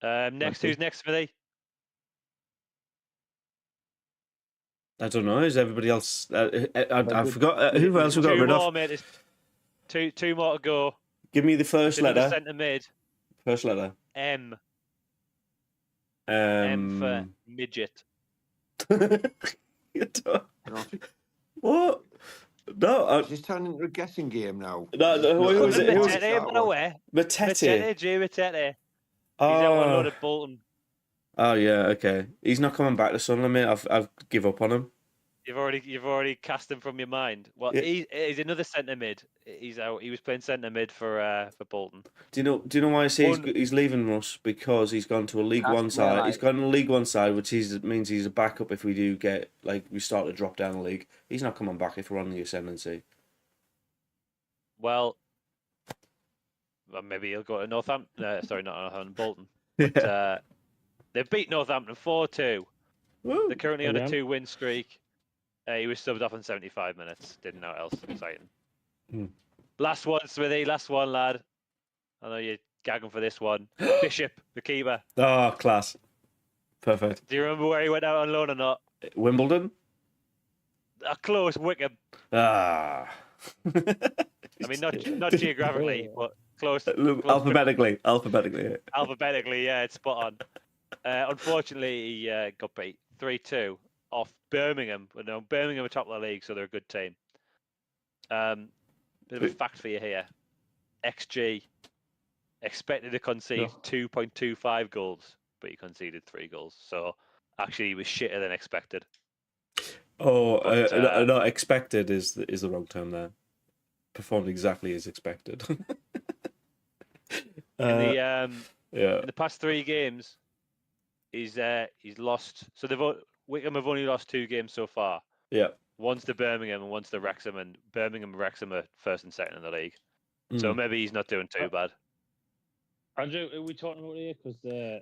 D: Who's next, Smithy?
A: I don't know. Is everybody else? I forgot. Who else we got rid of?
D: Mate. Two more to go.
A: Give me the first letter.
D: Centre mid.
A: First letter.
D: M. M for midget.
A: What? No,
C: it's just turning into a guessing game now.
A: No, who was it?
D: Matete. Jay Matete. He's out on load at Bolton.
A: Oh yeah, okay. He's not coming back to Sunderland, mate. I've give up on him.
D: You've already cast him from your mind. Well, yeah. He's another centre mid. He's out. He was playing centre mid for Bolton.
A: Do you know why I say he's leaving us? Because he's gone to a League One side. Right. He's gone to a League One side, which means he's a backup if we do get we start to drop down the league. He's not coming back if we're on the ascendancy.
D: Well, maybe he'll go to Northampton. Sorry, not Northampton, Bolton. But, they've beat Northampton 4-2. They're currently on a 2-win streak. He was subbed off in 75 minutes. Didn't know what else exciting. Last one, Smithy. Last one, lad. I know you're gagging for this one. Bishop, the keeper.
A: Oh, class. Perfect.
D: Do you remember where he went out on loan or not?
A: Wimbledon?
D: Close, Wickham.
A: I
D: mean, not geographically, but close.
A: Alphabetically.
D: Alphabetically, yeah, it's spot on. Unfortunately, he got beat 3-2 off Birmingham. Birmingham are top of the league, so they're a good team. Bit of a fact for you here. XG expected to concede 2.25 goals, but he conceded 3 goals. So actually, he was shitter than expected.
A: No, expected is the wrong term there. Performed exactly as expected.
D: In the past 3 games, he's lost. So Wickham have only lost 2 games so far.
A: Yeah.
D: one's to Birmingham and one's to Wrexham, and Birmingham and Wrexham are first and second in the league. So maybe he's not doing too bad.
B: Andrew, are we talking about here? Because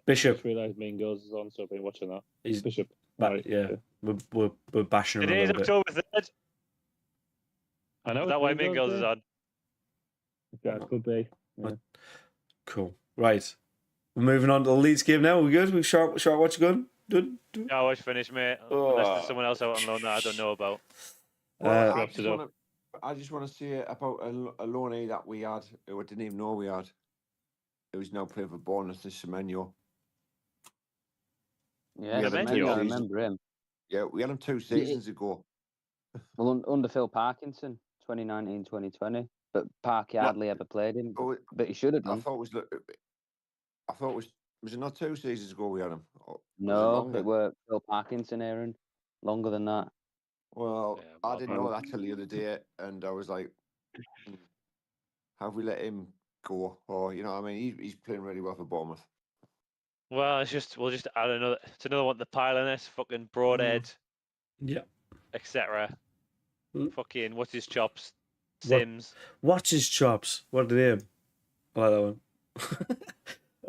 A: Bishop.
B: I just realised Main Girls is on, so I've been watching that.
A: He's
B: Bishop.
A: Right, yeah. We're bashing him a
D: Today's
A: little bit.
D: October 3rd.
B: I know.
D: Is that why Main Girls is on?
B: Yeah, it could be. Yeah.
A: Cool. Right. We're moving on to the Leeds game now. We good? We shall watch good? Good?
D: Yeah, I was finished, mate. Unless there's someone else out on loan that I don't know about.
C: Well,
B: Uh,
C: I just want to say about a loanee that we had, who I didn't even know we had, who's now playing for Bournemouth, this Semenyo.
E: Yeah,
D: Semenyo.
E: Semenyo, I remember him.
C: Yeah, we had him 2 seasons ago.
E: Well, under Phil Parkinson, 2019, 2020. But Parky hardly ever played him. But he should have done.
C: I thought it was it not 2 seasons ago we had him? Or
E: No, it were Phil Parkinson, Aaron. Longer than that.
C: Well,
D: Yeah,
C: I didn't know that till the other day, and I was like, have we let him go? Or, you know what I mean? He's playing really well for Bournemouth.
D: Well, we'll just add another. It's another one. The pile in this fucking Broadhead,
A: Yeah.
D: etc. Fucking what's his chops?
A: What?
D: Sims.
A: Watch his chops. What did him? I like that one.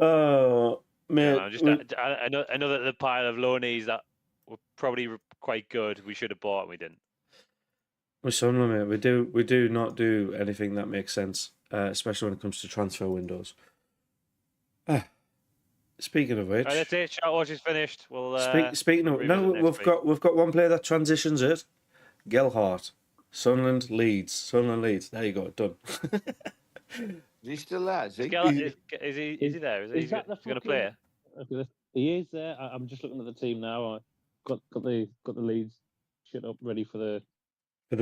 A: Oh, man.
D: No, just I know that the pile of loanees that were probably quite good. We should have bought and we didn't.
A: We're Sunderland, mate. We do not do anything that makes sense, especially when it comes to transfer windows. Speaking of which,
D: Right, that's it. Shot watch is finished. We'll
A: speaking of no, we've got one player that transitions it. Gelhardt, Sunderland Leeds. There you go, done.
C: Is he still there? Is he?
D: Is he there? Is he
B: that the
D: going to play?
B: He is there. I'm just looking at the team now. I got the Leeds shit up ready for the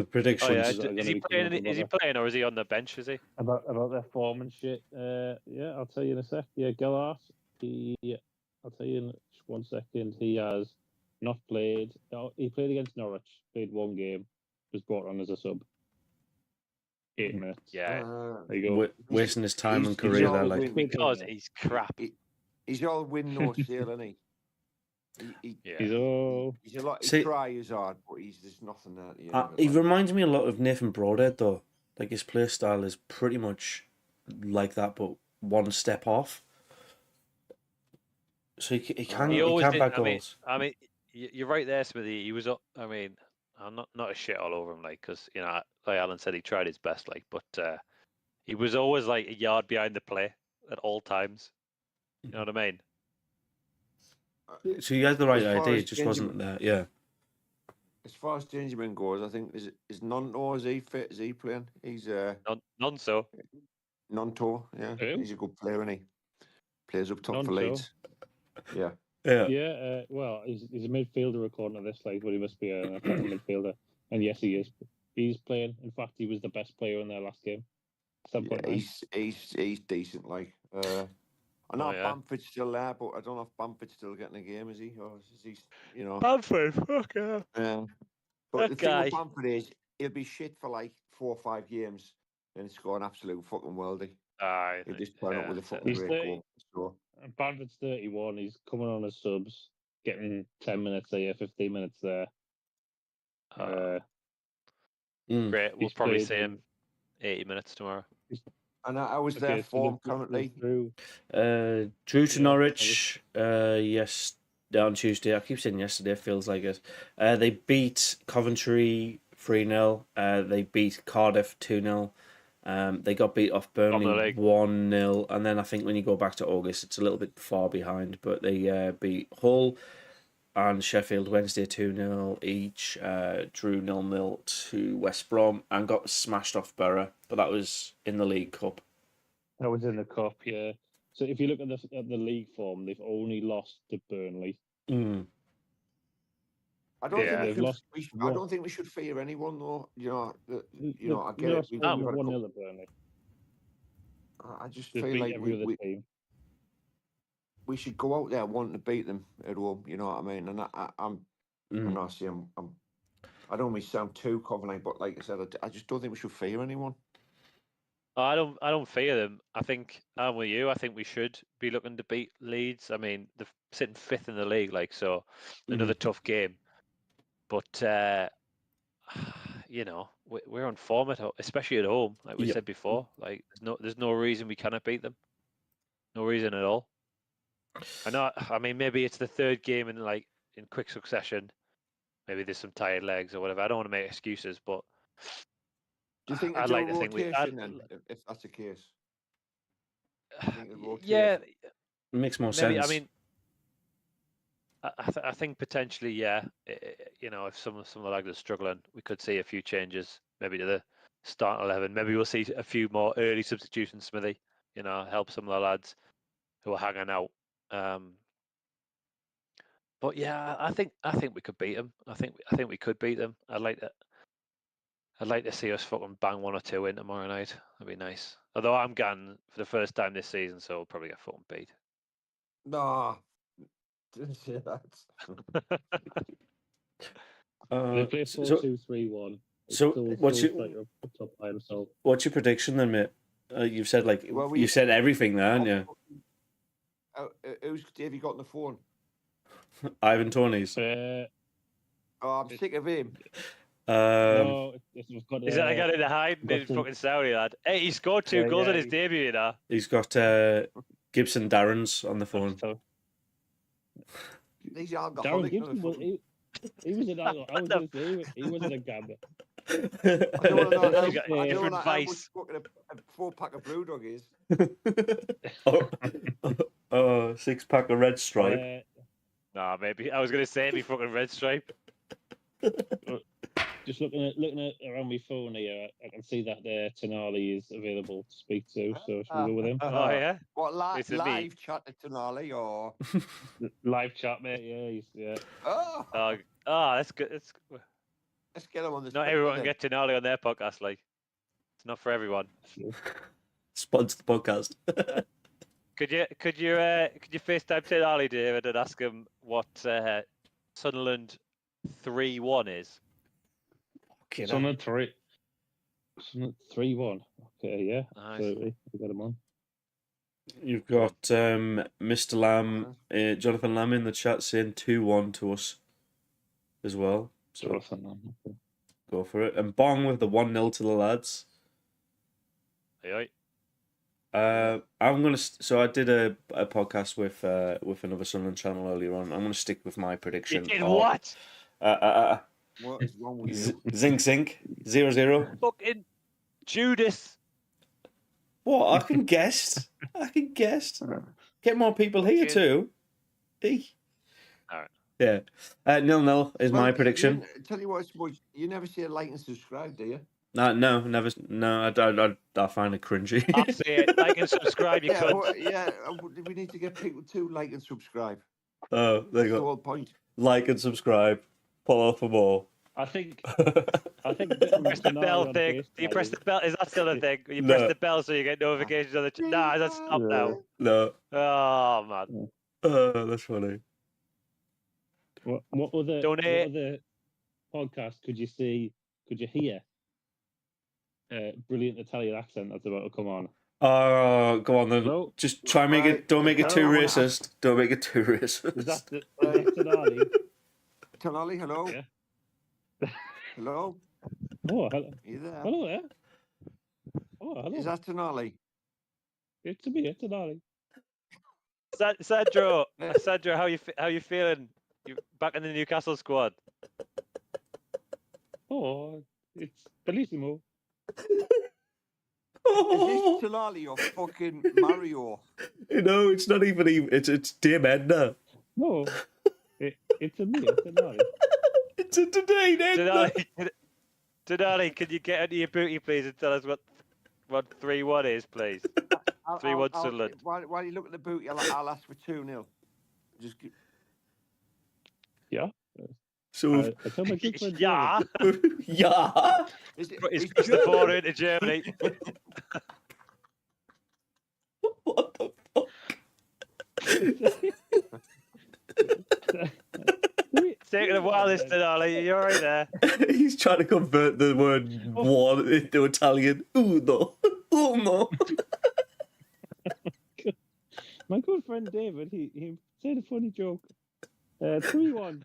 A: predictions.
D: Oh, yeah. Is he playing or is he on the bench? Is he
B: about their form and shit? Yeah, I'll tell you in a sec. Yeah, Gelhardt. I'll tell you in just 1 second. He has not played. He played against Norwich. Played 1 game. Was brought on as a sub. 8 minutes.
D: Yeah.
B: There you go.
A: Wasting his time and career there, like.
D: Because he's crap.
C: He's all win no seal, isn't he?
B: He's all.
C: He's a lot. He tries hard, but there's nothing there. At the end
A: he reminds me a lot of Nathan Broadhead, though. Like his play style is pretty much like that, but one step off. So he can back goals.
D: I mean, you're right there, Smithy. He was up. I mean, I'm not a shit all over him, like, because like Alan said, he tried his best, like, but he was always like a yard behind the play at all times. You know what I mean?
A: So he had the right idea, it just wasn't there. Yeah.
C: As far as Gingerman goes, I think is Nonto, is he fit? Is he playing? He's
D: Nonto.
C: Nonto, yeah.
B: Who?
C: He's a good player, isn't he? Plays up top for
B: Nonto?
C: Leeds. Yeah.
B: Yeah. Well, he's a midfielder according to this, like, but he must be an attacking midfielder. And yes, he is. He's playing. In fact, he was the best player in their last game.
C: He's decent, like. I know Bamford's still there, but I don't know if Bamford's still getting a game, is he? Or is he, you know?
D: Bamford, fuck yeah.
C: Yeah. But the thing with Bamford is, he'll be shit for like 4 or 5 games, and score an absolute fucking worldie. He'll just turn up with a fucking great goal. So.
B: Bamford's 31. He's coming on as subs, getting 10 minutes there, 15 minutes there.
D: Great. We'll probably see him 80 minutes tomorrow.
C: And I was there form currently.
A: Drew to Norwich. Yes, on Tuesday. I keep saying yesterday. It feels like it. They beat Coventry 3-0. They beat Cardiff 2-0. They got beat off Burnley 1-0. And then I think when you go back to August, it's a little bit far behind. But they beat Hull and Sheffield Wednesday 2-0 each. Drew 0-0 to West Brom and got smashed off Borough. But that was in the League Cup.
B: That was in the Cup, yeah. So if you look at the league form, they've only lost to Burnley.
C: I don't think we should fear anyone, though. I get it.
B: We've 1-0 at Burnley.
C: I just feel like we should go out there wanting to beat them at home. You know what I mean? And I'm not saying I don't want to sound too confident, but like I said, I just don't think we should fear anyone.
D: I don't fear them. I think I'm with you. I think we should be looking to beat Leeds. I mean, they're sitting 5th in the league, like, so another tough game. But you know, we're on form especially at home, like we said before. Like, there's no reason we cannot beat them. No reason at all. I mean, maybe it's the third game in quick succession. Maybe there's some tired legs or whatever. I don't want to make excuses, but
C: do you think
D: I'd
C: do
D: like
C: a
D: to think
C: rotation then, if that's the case?
D: Yeah,
A: it makes more
D: maybe.
A: sense.
D: I mean, I think potentially, yeah. You know, if some of the lads are struggling, we could see a few changes, maybe to the start 11. Maybe we'll see a few more early substitutions, Smithy. You know, help some of the lads who are hanging out. But yeah, I think we could beat them. I think we could beat them. I'd like to see us fucking bang 1 or 2 in tomorrow night. That'd be nice. Although I'm going for the first time this season, so we'll probably get fucking beat.
C: No, didn't say that.
B: They play 4-2-3-1.
A: So what's your prediction then, mate? You've said you said everything there, haven't you?
C: Who's have you got on the phone?
A: Ivan Toney's.
C: I'm sick of him.
B: No,
D: is that a guy in the hiding in fucking Saudi, lad? Hey, he scored 2 goals in his debut, you know.
A: He's got Gibson Darren's on the phone.
C: These alcoholic.
B: Darren Gibson, he was an alcoholic. I was going to say he wasn't a gambler.
C: I don't know how
D: different
C: much
D: vice.
C: fucking a 4-pack of Brewdog is.
A: 6-pack of Red Stripe.
D: Nah, maybe I was going to say maybe fucking Red Stripe.
B: Just looking at around my phone here, I can see that Tonali is available to speak to. So should we go with him?
D: Oh yeah.
C: What live chat to Tonali or
B: live chat, mate? Yeah,
C: Oh,
D: that's good.
C: Let's get him on the.
D: Not everyone can get Tonali on their podcast. Like, it's not for everyone.
A: Sponsor the podcast.
D: Could you FaceTime Tonali, David, and ask him what Sunderland 3-1 is?
B: Okay, Sunderland 3-1. Okay, yeah,
D: nice.
B: Absolutely. We got him on.
A: You've got Mr. Lamb, Jonathan Lamb in the chat saying 2-1 to us as well. So
B: Jonathan Lamb. Okay.
A: Go for it. And Bong with the 1-0 to the lads.
D: Hey.
A: I'm gonna. So I did a podcast with another Sunderland channel earlier on. I'm gonna stick with my prediction.
D: You did what?
C: What is wrong with you?
A: Zink 0-0.
D: Fucking Judas.
A: What? I can guess. Get more people here too. Hey.
D: All right.
A: Yeah. 0-0 is my prediction.
C: Tell you what, you never see a like and subscribe, do you?
A: No, never. No, I find it cringy.
D: I'll say it. Like and subscribe, you
C: we need to get people to like and subscribe.
A: Oh, there you go.
C: That's the whole point.
A: Like and subscribe. Pull off for more.
B: I think.
D: Press the bell thing. Do you press the bell? Is that still a thing? You press the bell so you get notifications on the. Nah, that's stopped now.
A: No.
D: Oh man.
A: That's funny.
B: What other podcast could you see? Could you hear? Brilliant Italian accent that's about to come on.
A: Oh, go on then. No. Just try and make it. Don't make it too racist. Don't make it too racist.
B: Is that Tonali?
C: Tonali, hello.
B: Yeah.
C: Hello.
B: Oh, hello.
C: Are you there?
B: Hello there. Oh, hello.
C: Is that Tonali?
B: It's me, it's Tonali.
D: Sandro, how you feeling? You back in the Newcastle squad?
B: Oh, it's bellissimo.
C: Is this Tonali or fucking Mario?
A: No, it's not even. It's Dear Edna.
B: No, it's a me. It's Tonali.
A: It's a today, Edna.
D: Tonali, can you get into your booty, please, and tell us what 3-1 is, please? 3-1 Sunderland.
C: While you look at the booty, I'll ask for 2-0. Just.
B: Yeah.
A: So
B: I tell my good friend
D: yeah.
A: Yeah.
D: He's pushed the 4 into Germany.
A: What the fuck?
D: It's taking a while, this Tonali. You're right there.
A: He's trying to convert the word one into Italian. Uno. Uno.
B: My good friend David, he said a funny joke. 3-1.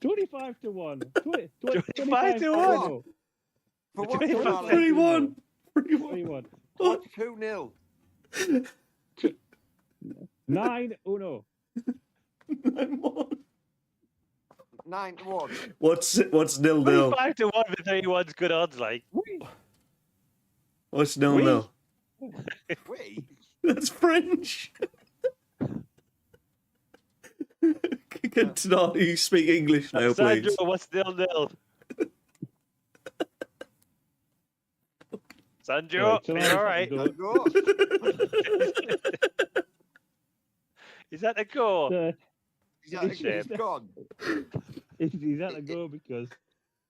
B: 25 to 1.
D: 25 to 1.
B: no.
C: For what,
D: 25
C: Charlie?
A: 3-1.
B: 3-1.
C: What's 2-0?
B: 9 uno.
A: 9-1.
C: 9-1.
A: What's 0-0?
D: 25 to 1 for 31's good odds, like.
A: What's 0-0?
C: We?
A: That's French. Can you speak English now,
D: Sandro,
A: please?
D: what's 0-0? Sandro,
B: Right, so
D: are you all right?
B: go.
C: Go.
D: Is that a go?
C: He's gone.
B: He's had to go because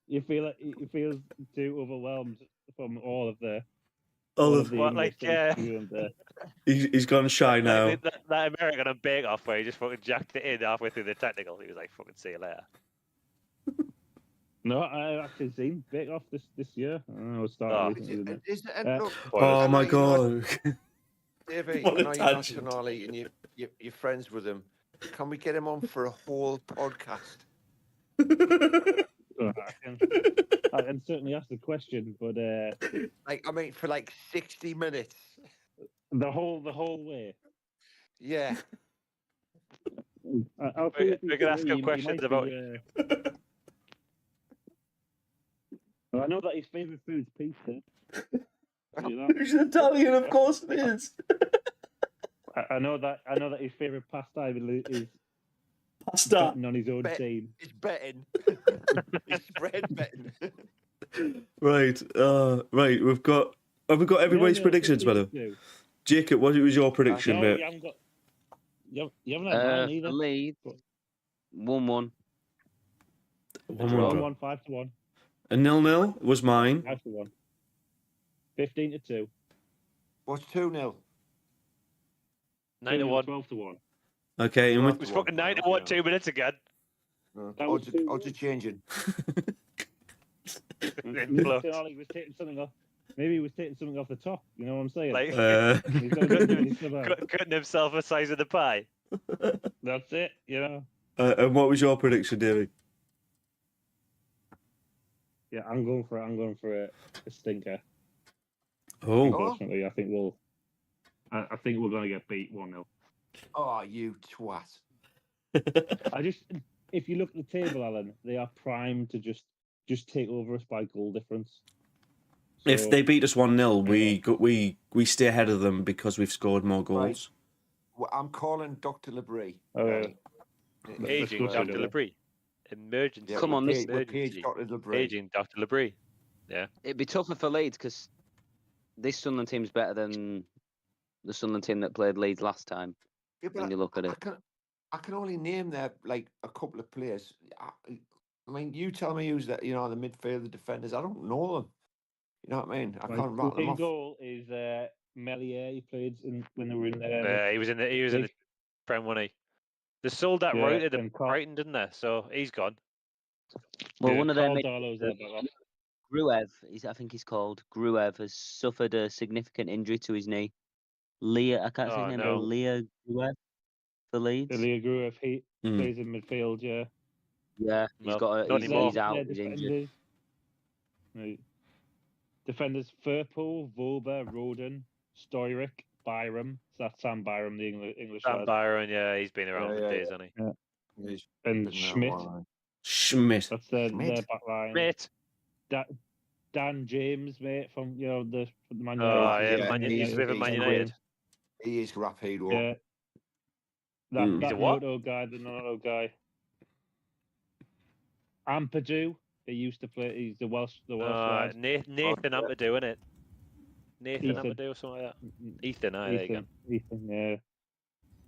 B: you feel like he feels too overwhelmed from all of the
D: What, like,
A: He's gone shy now.
D: Like that American on Bake Off where he just fucking jacked it in halfway through the technical. He was like, fucking see you later.
B: No, I've actually seen Bake Off this year. I was starting recently with it.
C: Is it, look,
A: Oh
C: I
A: my
C: know you're not-
A: god.
C: Davey,
A: What
C: I
A: a
C: know you're not
A: tangent.
C: Sonali and you're friends with him. Can we get him on for a whole podcast?
B: I can certainly ask the question, but
C: For like 60 minutes.
B: the whole way.
C: Yeah.
B: I'll
D: We
B: put it
D: can ask him
B: he
D: questions
B: might
D: about-
B: be, well, I know that his favourite food's pizza. You know?
A: It's Italian, of course it is.
B: I know that his favourite pastime is
A: Pasta.
B: betting on his own
C: Bet.
B: team.
C: It's betting. It's spread betting.
A: Right. Right. Have we got everybody's predictions, by the way? Jacob, what was your prediction,
B: No,
A: mate?
B: you haven't got. You haven't had mine
E: For
B: either.
E: Leeds, 1-1.
A: 1-1.
B: 5 to 1.
A: A 0-0 was mine.
B: 5 to 1. 15 to 2.
C: What's 2-0?
D: 9 to 1.
B: 12 to 1.
A: Okay, and
D: It was fucking 9 to 1 2 minutes again.
B: That was
C: Odds are changing.
D: Influx.
B: Ollie was taking something off. Maybe he was taking something off the top. You know what I'm saying?
D: Like,
B: He's not doing any stuff out.
D: cutting himself the size of the pie.
B: That's it. You know.
A: and what was your prediction, Davey?
B: Yeah, I'm going for a stinker.
A: Oh,
B: Unfortunately, I think we're going to get beat 1-0.
C: Oh, you twat.
B: If you look at the table, Alan, they are primed to just take over us by goal difference. So,
A: if they beat us 1-0, we stay ahead of them because we've scored more goals.
C: Well, I'm calling Dr. Labrie.
B: Okay.
D: Aging
B: Let's go
D: Dr.
B: to it.
D: Labrie. Emergency.
E: Come on, this-
C: We're page Dr. Labrie.
D: Aging Dr. Labrie.
E: It'd be tougher for Leeds because this Sunderland team's better than the Sunderland team that played Leeds last time.
C: Yeah, but
E: When you look at it,
C: I can only name there like a couple of players. I mean, you tell me who's that. You know, the midfield, the defenders. I don't know them. You know what I mean? I can't rattle them
B: In
C: off.
B: goal is Melier. He played when they were in there.
D: He was in the Prem, wasn't he? They sold that
B: Yeah,
D: right to
B: and Carl-
D: Brighton, didn't they? So he's gone.
E: well, one of them,
B: Darlow's there, but
E: Gruev, I think he's called Gruev, has suffered a significant injury to his knee. Leah, I can't say
D: Oh,
E: his name,
D: no.
E: but Leah Gruev for Leeds.
B: Ilya Gruev, he plays in midfield. Yeah.
E: Yeah, he's
D: Well,
E: got
D: not anymore.
E: he's out. He's injured.
B: Right. Defenders: Firpo, Voba, Roden, Stoyrick, Byram. So that's Sam Byram, the English
D: Sam
B: lad.
D: Byron, yeah, he's been around for
C: Yeah,
D: days, hasn't he?
C: He's
B: And
C: been there a
B: Schmidt.
C: while.
A: Schmidt.
B: That's their
C: Schmidt?
B: back line.
D: Mate.
B: Dan James, mate, from the Man
D: Oh,
B: United.
D: yeah,
C: Yeah,
D: he's with Man United.
C: He is Rapido.
B: Yeah.
A: Mm.
D: He's
B: That
D: a what?
B: Noto guy, the Noto guy. Ampadu, he used to play. He's the Welsh lad.
D: Nathan Ampadu, isn't it? Nathan
B: Ethan.
D: Ampadu or something like that. Ethan, there you go.
B: Ethan, yeah.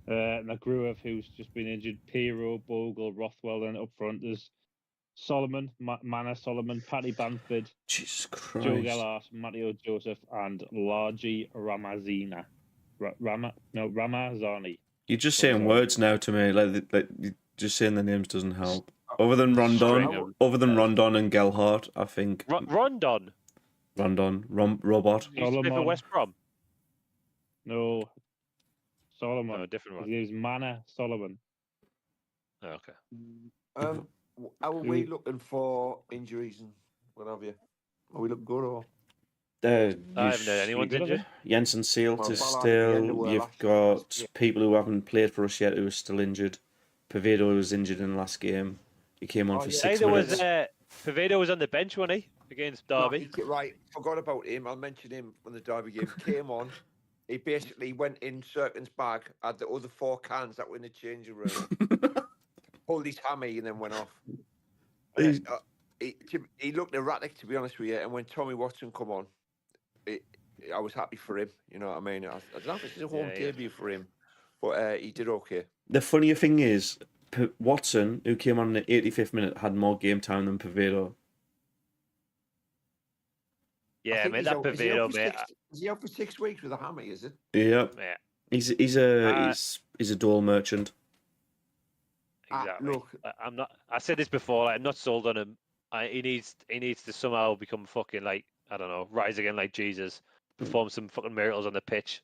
B: And Gruev, who's just been injured. Pirro, Bogle, Rothwell, and up front there's Solomon, Mana Solomon, Paddy Bamford,
A: Jesus Christ.
B: Joe Gallart, Matteo Joseph, and Largi Ramazina. Ramazani.
A: You're just saying words now to me. Like just saying the names doesn't help. Other than Rondon and Gelhardt, I think.
D: Rondon.
A: Robot.
D: He used to play for
B: Solomon.
D: West Brom.
B: No. Solomon.
D: No, different
B: His
D: one.
B: name's Mana Solomon.
D: Oh, okay.
C: How are we looking for injuries and what have you? Are we looking good or?
D: I haven't heard anyone's injured.
A: Jensen Seelt
C: Well,
A: is
C: Ballard at the end of
A: still.
C: our
A: You've
C: last
A: got
C: game.
A: people who haven't played for us yet who are still injured. Pavedo was injured in the last game. He came on for
C: yeah.
A: 6
D: There
A: minutes.
D: was Pavedo was on the bench, wasn't he, against Derby?
C: Right, forgot about him. I'll mention him when the Derby game came on. He basically went in Serkin's bag, had the other 4 cans that were in the changing room, pulled his hammy, and then went off. He looked erratic, to be honest with you. And when Tommy Watson come on, I was happy for him. You know what I mean? I don't know if it's a home debut for him, but he did okay.
A: The funnier thing is, Watson, who came on in the 85th minute, had more game time than Pavedo.
D: Yeah, mate, that Pavedo, mate.
C: Is he out for 6 weeks with a hammy? Is it?
A: Yeah.
D: Yeah.
A: He's a dual merchant.
D: Exactly.
C: Look,
D: I'm not. I said this before. Like, I'm not sold on him. He needs to somehow become fucking like, I don't know, rise again like Jesus, perform some fucking miracles on the pitch.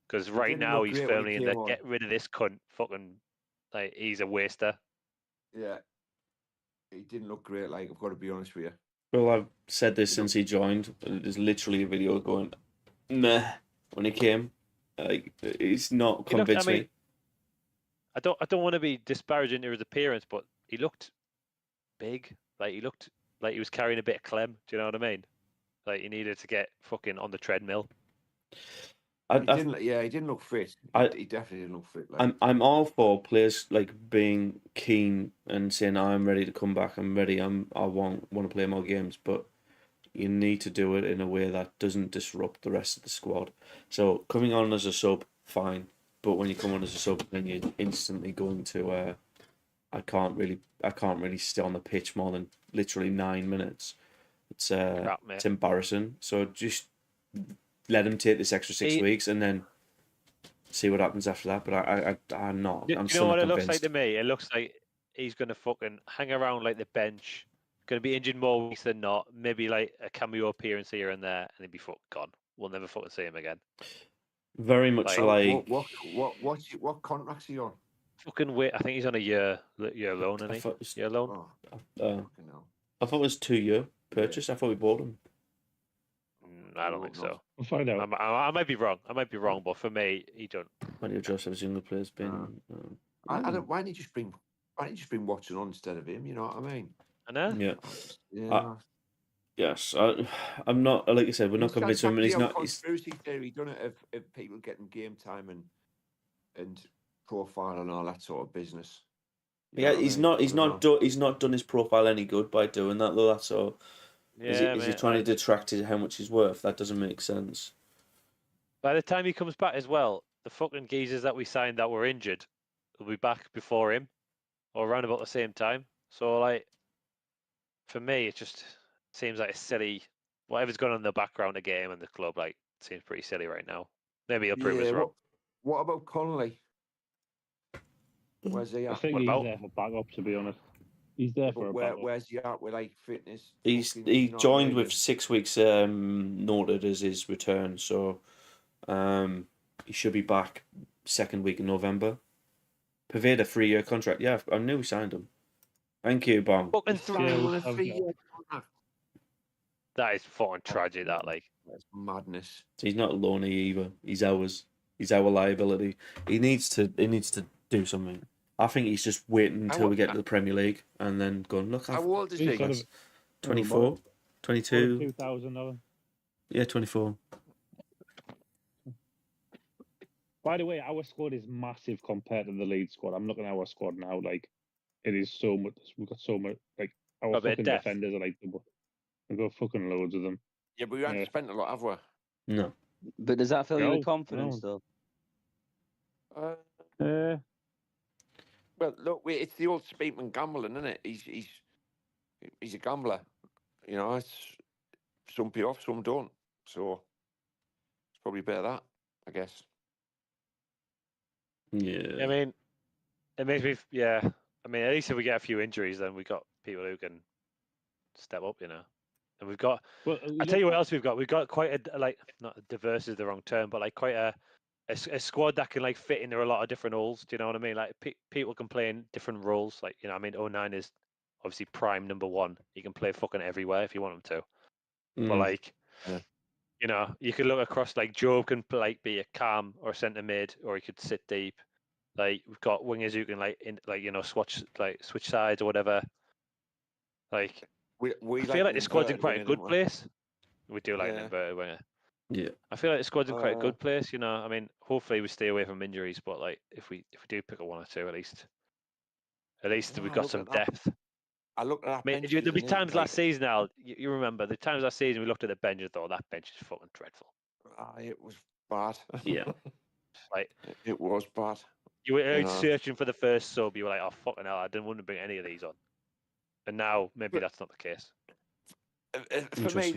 D: Because right now he's firmly in the get rid of this cunt. Fucking like he's a waster.
C: Yeah, he didn't look great. Like, I've got to be honest with you.
A: Well, I've said this since he joined. There's literally a video going, meh, when he came. Like, he's not convinced me.
D: I don't want to be disparaging to his appearance, but he looked big. Like, he looked like he was carrying a bit of Clem. Do you know what I mean? Like, he needed to get fucking on the treadmill.
C: He didn't look fit. He definitely didn't look fit. Like.
A: I'm all for players like being keen and saying, I'm ready to come back. I'm ready. I want to play more games, but you need to do it in a way that doesn't disrupt the rest of the squad. So coming on as a sub, fine, but when you come on as a sub, then you're instantly going to. I can't really stay on the pitch more than literally 9 minutes. It's it's embarrassing. So just let him take this extra 6 weeks and then see what happens after that. But I'm not. I'm
D: you know what
A: it
D: looks like to me? It looks like he's gonna fucking hang around like the bench. Gonna be injured more weeks than not. Maybe like a cameo appearance here and there, and then be fucking gone. We'll never fucking see him again.
A: Very much like
C: what contract's he on?
D: Fucking wait. I think he's on a year loan, isn't he? Year loan.
A: I thought it was 2-year purchase. I thought we bought him.
D: I don't think so.
B: We'll find out.
D: I might be wrong. But for me, he don't.
A: When you just have younger players been.
C: I don't. Why didn't you just bring Watson on instead of him? You know what I mean?
D: I know.
C: Yeah.
A: Yes, I'm not. Like I said, we're not convinced him. He's not.
C: Conspiracy theory, done it of people getting game time and profile and all that sort of business.
A: Yeah, he's not done his profile any good by doing that though. That's all.
D: Yeah,
A: is he trying to detract how much he's worth? That doesn't make sense.
D: By the time he comes back as well, the fucking geezers that we signed that were injured will be back before him, or around about the same time. So like, for me, it just seems like a silly. Whatever's going on in the background of the game and the club, like, seems pretty silly right now. Maybe he'll prove us wrong.
C: What about Connolly? Where's he at?
B: I think he's there for backup, to be honest. He's there for a backup.
C: Where's he at with like fitness?
A: He joined with 6 weeks noted as his return, so he should be back second week in November. Pavedo 3-year contract. Yeah, I knew we signed him. Thank you, Bomb.
D: Fucking 3-year contract. That is fucking tragic. That like
C: that's madness.
A: He's not lonely either. He's ours. He's our liability. He needs to do something. I think he's just waiting until we get to the Premier League and then going, look.
C: How old is he?
A: 24, 22.
B: 2000.
A: Yeah, 24.
B: By the way, our squad is massive compared to the Leeds squad. I'm looking at our squad now. Like, it is so much. We've got so much. Like, our fucking defenders are like, we've got fucking loads of them.
C: Yeah, but we haven't spent a lot, have we?
A: No.
E: But does that fill you with confidence, though?
C: Well, look, it's the old Speakman gambling, isn't it? He's a gambler. You know, it's some pay off, some don't. So it's probably better that, I guess.
A: Yeah.
D: I mean, it makes me. Yeah. I mean, at least if we get a few injuries, then we got people who can step up, you know. And we've got. Well, I tell you what else we've got. We've got quite a not diverse is the wrong term, but like quite a squad that can like fit into a lot of different roles. Do you know what I mean? Like people can play in different roles. Like, you know, I mean, 09 is obviously prime number one. He can play fucking everywhere if you want him to. But
A: Mm.
D: like,
C: Yeah.
D: you know, you could look across. Like Joe can like be a cam or a centre mid, or he could sit deep. Like we've got wingers who can switch sides or whatever. Like
C: We
D: I
C: like
D: feel like
C: an
D: the squad's in
C: inverted
D: quite a
C: winger,
D: good
C: don't we?
D: place. We do like an
C: Yeah.
D: inverted winger.
A: Yeah.
D: I feel like the squad's in quite a
C: Uh,
D: good place. You know, I mean, hopefully we stay away from injuries, but like if we do pick a one or two, at least we've got some depth.
C: I looked at that
D: I mean,
C: bench.
D: there'll be times last season, Al. You remember the times last season we looked at the bench and thought that bench is fucking dreadful.
C: It was bad.
A: Yeah.
D: Like
C: It was bad.
D: you were
C: You know.
D: searching for the first sub. You were like, oh fucking hell, I didn't want to bring any of these on. And now maybe that's not the case.
C: For me,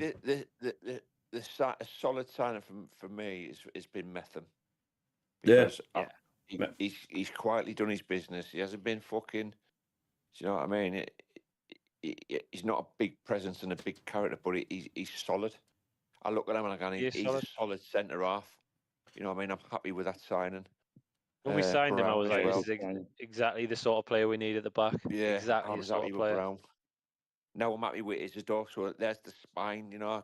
C: the solid signing for me has been Mackem. Because he's quietly done his business. He hasn't been fucking. Do you know what I mean? He's not a big presence and a big character, but he's solid. I look at him and I go, he's a solid centre half. You know what I mean? I'm happy with that signing.
D: When we signed him, I was like,
C: well.
D: this is exactly the sort of player we need at the back.
C: Yeah,
D: exactly
C: I was happy with Brown. Now I'm happy with Isidore, so there's the spine, you know,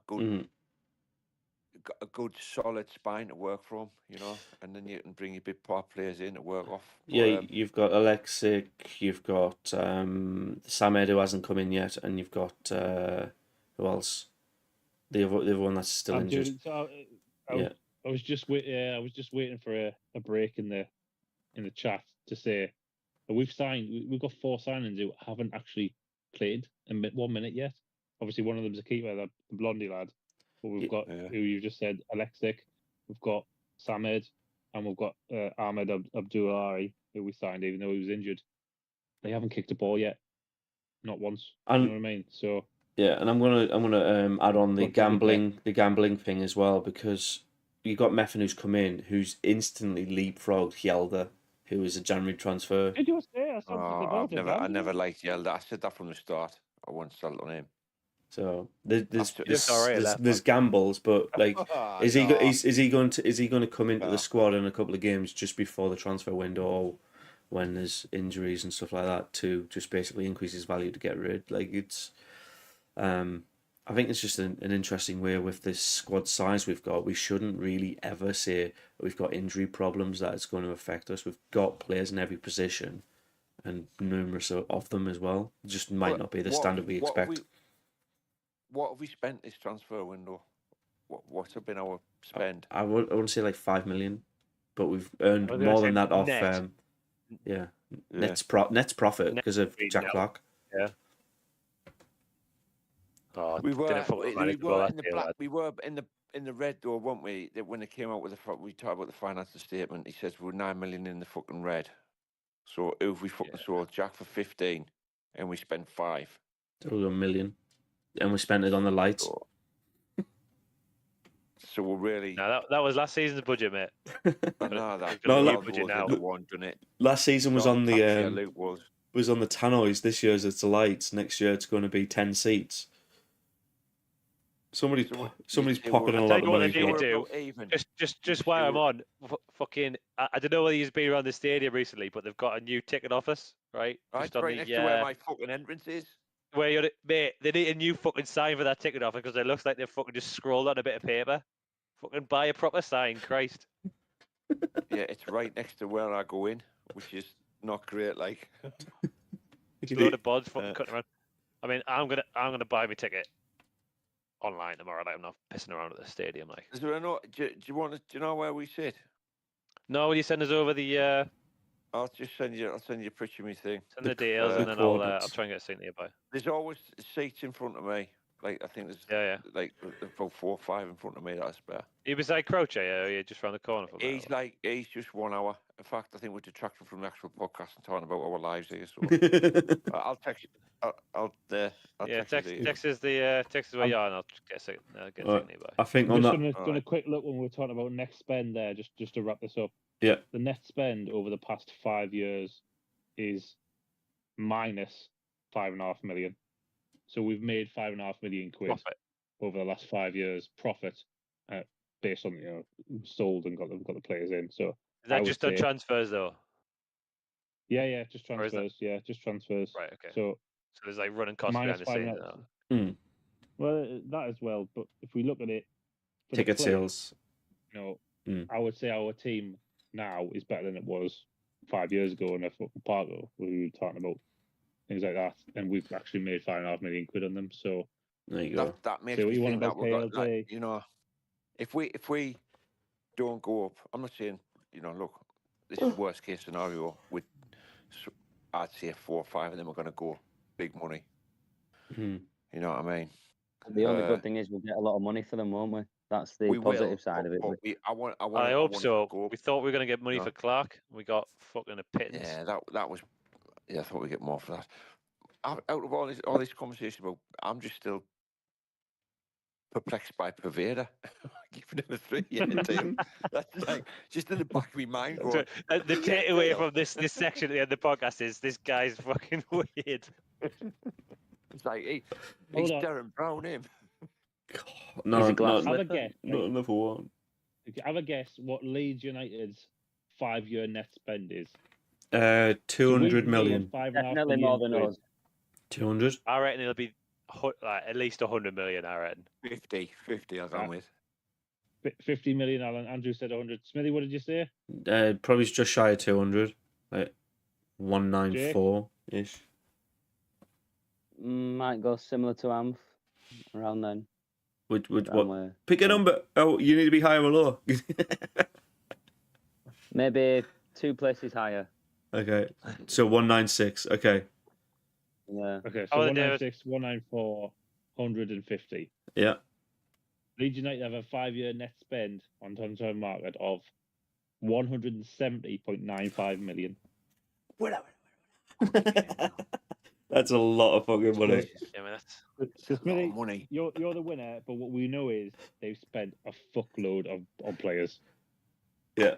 C: a good solid spine to work from, you know, and then you can bring your big part players in to work off. But,
A: you've got Alexic, you've got Samed who hasn't come in yet, and you've got who else? The other one that's still injured.
B: I was just waiting for a break in the chat to say we've got 4 signings who haven't actually played in 1 minute yet. Obviously, one of them's a keeper, the Blondie lad. But we've got who you just said, Alexic. We've got Samed, and we've got Ahmed Abdullahi, who we signed even though he was injured. They haven't kicked a ball yet, not once. You know what I mean? So
A: yeah, and I'm gonna add on the gambling thing as well, because you got Meffin who's come in, who's instantly leapfrogged Yelda, who is a January transfer.
B: Did you say?
C: I never liked Yelda. I said that from the start. I won't sell on him.
A: So there's gambles, but like, is he going to come into the squad in a couple of games just before the transfer window, or when there's injuries and stuff like that, to just basically increase his value to get rid? Like it's, I think it's just an interesting way with this squad size we've got. We shouldn't really ever say we've got injury problems that it's going to affect us. We've got players in every position, and numerous of them as well. It just might not be the standard we expect.
C: What have we spent this transfer window? What's been our spend?
A: I want to say like 5 million, but we've earned more than that off. Net's profit because of Jack Clark.
D: Yeah. Oh,
C: we were in the red door, weren't we? When they came out with we talked about the financial statement. He says we're 9 million in the fucking red. So if we fucking sold Jack for 15, and we spent 5,
A: so we're 1 million. And we spent it on the lights.
C: So we're really...
D: No, that was last season's budget, mate.
A: Last season was on the was on the tannoys. This year's it's the lights. Next year it's going to be 10 seats. Somebody's pocketing a lot of money.
D: Just while I'm on, fucking, I don't know whether you've been around the stadium recently, but they've got a new ticket office, right?
C: Right next to where my fucking entrance is.
D: Where you're, mate, they need a new fucking sign for that ticket offer because it looks like they've fucking just scrolled on a bit of paper. Fucking buy a proper sign, Christ.
C: Yeah, it's right next to where I go in, which is not great. Like,
D: a load of bods fucking cutting around. I mean, I'm gonna buy my ticket online tomorrow. Like, I'm not pissing around at the stadium. Like,
C: is there do you know where we sit?
D: No, will you send us over the?
C: I'll send you a picture of me thing.
D: Send the details, and then I'll try and get a seat nearby.
C: There's always seats in front of me. Like, I think there's like about 4 or 5 in front of me that are spare.
D: He was like Croce, or you're just round the corner from
C: he's just 1 hour. In fact, I think we're detracting from the actual podcast and talking about our lives here. So I'll text you. I'll
D: text us where you are, and I'll get a seat nearby.
A: I think
B: I'm just going to quick look when we're talking about next spend there, just to wrap this up.
A: Yeah.
B: The net spend over the past 5 years is minus 5.5 million. So we've made 5.5 million quid over the last 5 years profit, based on sold and got the players in. So
D: is that just on transfers though?
B: Yeah, just transfers. Yeah, just transfers.
D: Right. Okay.
B: So
D: So there's like running costs
B: minus
D: behind the scenes.
B: 5.5. Well, that as well. But if we look at it, for the
A: Ticket
B: players,
A: sales.
B: you know,
A: Mm.
B: I would say our team now is better than it was 5 years ago in a football park. We were talking about things like that, and we've actually made £5.5 million on them. So
A: There you go.
C: That makes
B: So what
C: me
B: you want
C: think that
B: about
C: we've got, like,
B: KLJ?
C: you know, if we don't go up, I'm not saying, you know, look, this is worst case scenario. With I'd say 4 or 5 of them are going to go big money.
A: Mm.
C: You know what I mean?
E: The only good thing is we'll get a lot of money for them, won't we? That's the positive side of it.
C: But
D: I hope so.
C: Go up.
D: We thought we were going to get money
C: No.
D: for Clark. We got fucking a pittance.
C: Yeah, that was. Yeah, I thought we'd get more for that. Out of all this conversation about, I'm just still perplexed by Paveda. Giving him a 3-year deal. That's like just in the back of my mind going.
D: The takeaway from this section at the end of the podcast is this guy's fucking weird.
C: It's like he's Darren Brown, him.
A: No,
E: He's a glass
B: Have a
E: slipper.
B: guess.
A: not another one.
B: Have a guess what Leeds United's 5-year net spend is.
A: 200 million.
E: Definitely more than us.
A: 200?
D: I reckon it'll be like at least 100 million. I reckon
C: 50 I'll go with.
B: 50 million, Alan. Andrew said 100. Smithy, what did you say?
A: Probably just shy of 200. Like 194-ish.
E: Might go similar to Amf around then.
A: Would
E: Around
A: what?
E: where-
A: Pick a number. Oh, you need to be higher or lower.
E: Maybe 2 places higher.
A: Okay. So 196. Okay.
E: Yeah.
B: Okay, so 196, 194, 150.
A: Yeah.
B: Leeds United have a 5-year net spend on transfer market of 170.95 million.
A: That's a lot of fucking money.
D: yeah, man, that's
B: So
C: A lot
B: Smithy,
C: of money.
B: you're the winner, but what we know is they've spent a fuckload on players.
A: Yeah.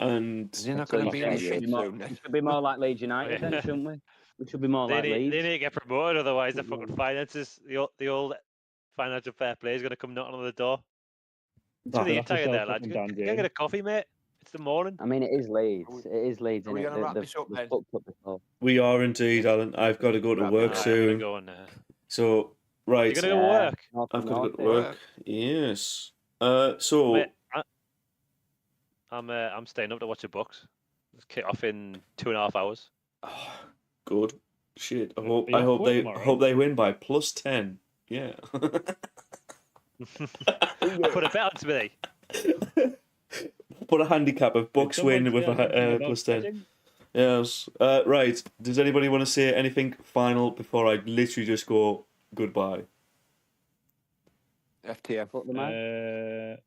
A: And
C: Is he not
B: So
C: going to
B: you
C: be in the
B: should
C: shit
E: be more-
C: soon?
E: We should be more like Leeds United then, shouldn't we? We should be more
D: they
E: like
D: need
E: Leeds.
D: to get promoted, otherwise the fucking finances, the old financial fair play is going to come knocking on the door. So
A: that,
D: the
B: That's a
D: entire there,
B: self-fucking
D: lads.
B: Dan
D: Go
B: Jane.
D: get a coffee, mate. It's the morning.
E: I mean, it is Leeds. It is Leeds,
C: are we
E: isn't
C: gonna
E: it?
C: wrap this up then?
E: fucked up before.
A: we are indeed, Alan. I've got to go to
C: Wrap it
A: work
C: up.
D: I'm going to
A: soon.
D: go and.
A: So, right.
D: You're going to go work.
A: I've got to go to
E: North,
A: work. Yes. So,
D: Mate, I'm staying up to watch the Bucks. Let's kick off in 2.5 hours.
A: good. Shit. I
B: Are
A: hope
B: you off work
A: they
B: tomorrow?
A: win by +10. Yeah.
D: I put a bet on Smithy.
A: Put a handicap of Bucks win with
B: Someone say
A: a
B: about
A: +10.
B: betting?
A: Yes. Right. Does anybody want to say anything final before I literally just go goodbye?
C: FTM.
E: Fuck the man.